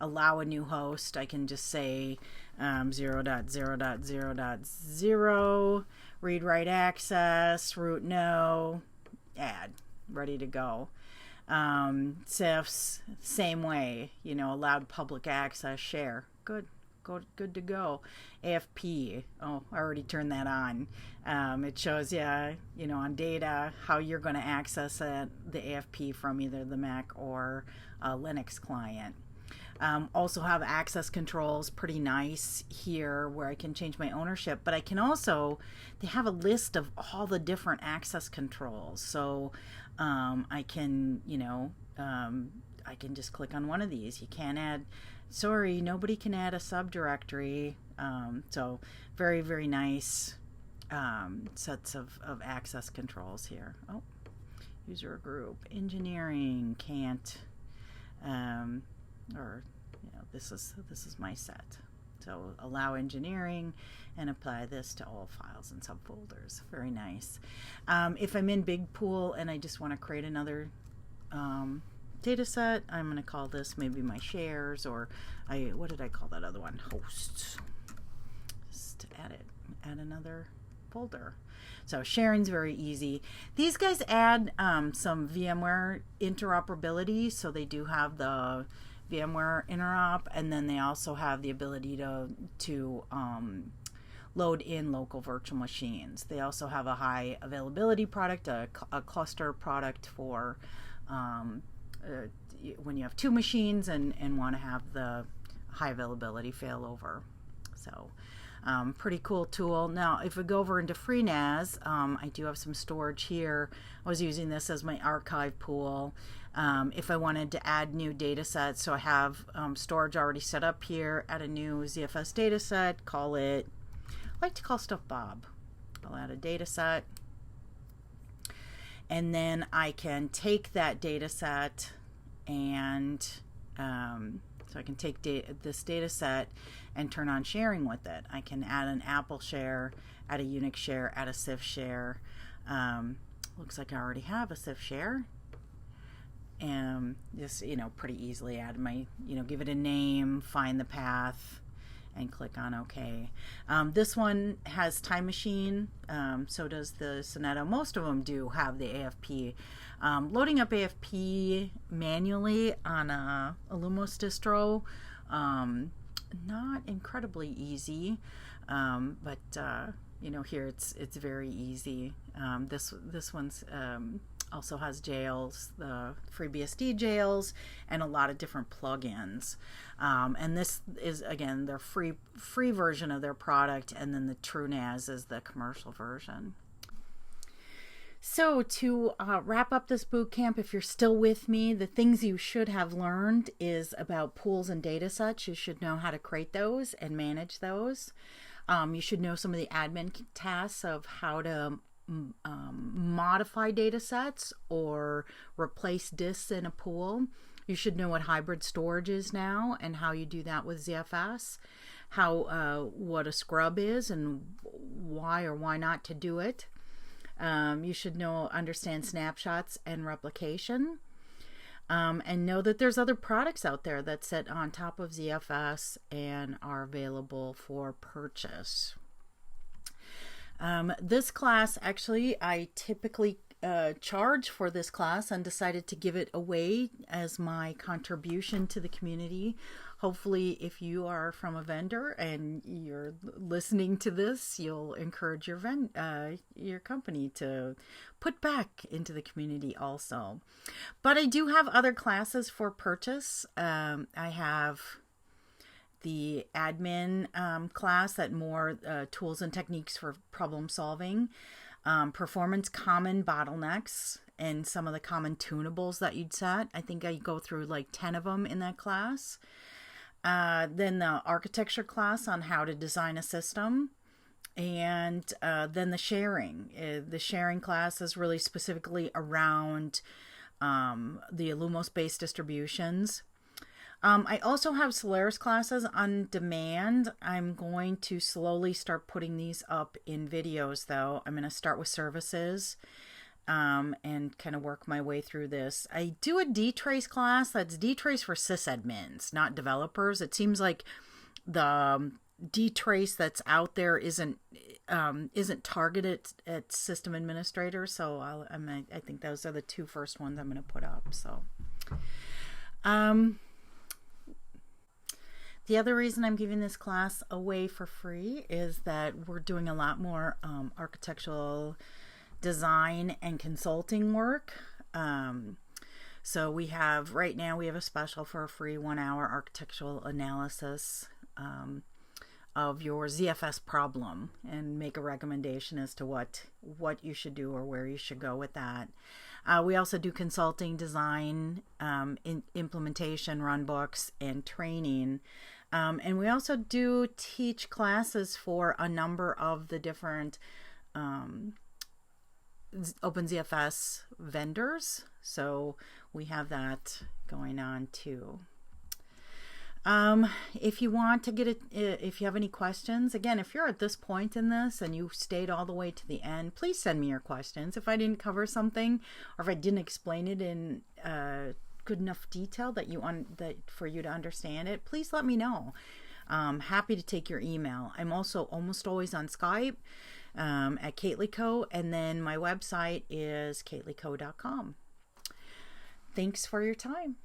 allow a new host. I can just say 0.0.0.0, read write access, root no, add, ready to go. CIFS, same way, allowed public access, share, good to go. AFP, oh, I already turned that on. It shows you, on data, how you're going to access the AFP from either the Mac or a Linux client. Also have access controls, pretty nice here, where I can change my ownership, but I can also, they have a list of all the different access controls. So I can, I can just click on one of these. You can't add, sorry, nobody can add a subdirectory. So very, very nice sets of access controls here. Oh, user group, engineering, can't, or this is my set. So allow engineering and apply this to all files and subfolders. Very nice. If I'm in Big Pool and I just want to create another data set, I'm going to call this maybe my shares, or what did I call that other one? Hosts. Just add another folder. So sharing's very easy. These guys add some VMware interoperability, so they do have the VMware interop, and then they also have the ability to load in local virtual machines. They also have a high availability product, a cluster product for when you have two machines and want to have the high availability failover. So pretty cool tool. Now if we go over into FreeNAS, I do have some storage here. I was using this as my archive pool. If I wanted to add new data sets, so I have storage already set up here, add a new ZFS data set, call it, I like to call stuff Bob. I'll add a data set, and then I can take that data set and so I can take this data set and turn on sharing with it. I can add an Apple share, add a Unix share, add a CIF share. Looks like I already have a CIF share. And just, pretty easily add my, give it a name, find the path, and click on OK. This one has Time Machine, so does the Sonetta. Most of them do have the AFP. Loading up AFP manually on a Lumos distro, not incredibly easy, but you know, here it's very easy. This one's also has jails, the FreeBSD jails, and a lot of different plugins. And this is, again, their free version of their product, and then the TrueNAS is the commercial version. So to wrap up this boot camp, if you're still with me, the things you should have learned is about pools and data sets. You should know how to create those and manage those. You should know some of the admin tasks of how to modify data sets or replace disks in a pool. You should know what hybrid storage is now and how you do that with ZFS, what a scrub is and why or why not to do it. You should understand snapshots and replication, and know that there's other products out there that sit on top of ZFS and are available for purchase. This class, actually, I typically charge for this class and decided to give it away as my contribution to the community. Hopefully, if you are from a vendor and you're listening to this, you'll encourage your company to put back into the community also. But I do have other classes for purchase. I have the admin class, that more tools and techniques for problem solving, performance common bottlenecks, and some of the common tunables that you'd set. I think I go through like 10 of them in that class. Then the architecture class on how to design a system, and then the sharing. The sharing class is really specifically around the Lumos-based distributions. I also have Solaris classes on demand. I'm going to slowly start putting these up in videos, though. I'm going to start with services and kind of work my way through this. I do a dtrace class. That's dtrace for sysadmins, not developers. It seems like the dtrace that's out there isn't targeted at system administrators. So I think those are the two first ones I'm going to put up. So, the other reason I'm giving this class away for free is that we're doing a lot more architectural design and consulting work. So right now we have a special for a free 1-hour architectural analysis of your ZFS problem and make a recommendation as to what you should do or where you should go with that. We also do consulting, design, implementation, run books, and training. And we also do teach classes for a number of the different Open-ZFS vendors. So we have that going on too. If you want to get it, if you have any questions, again, if you're at this point in this and you stayed all the way to the end, please send me your questions. If I didn't cover something or if I didn't explain it in good enough detail that for you to understand it, please let me know. Happy to take your email. I'm also almost always on Skype at KaitlyCo, and then my website is kaitlyco.com. Thanks for your time.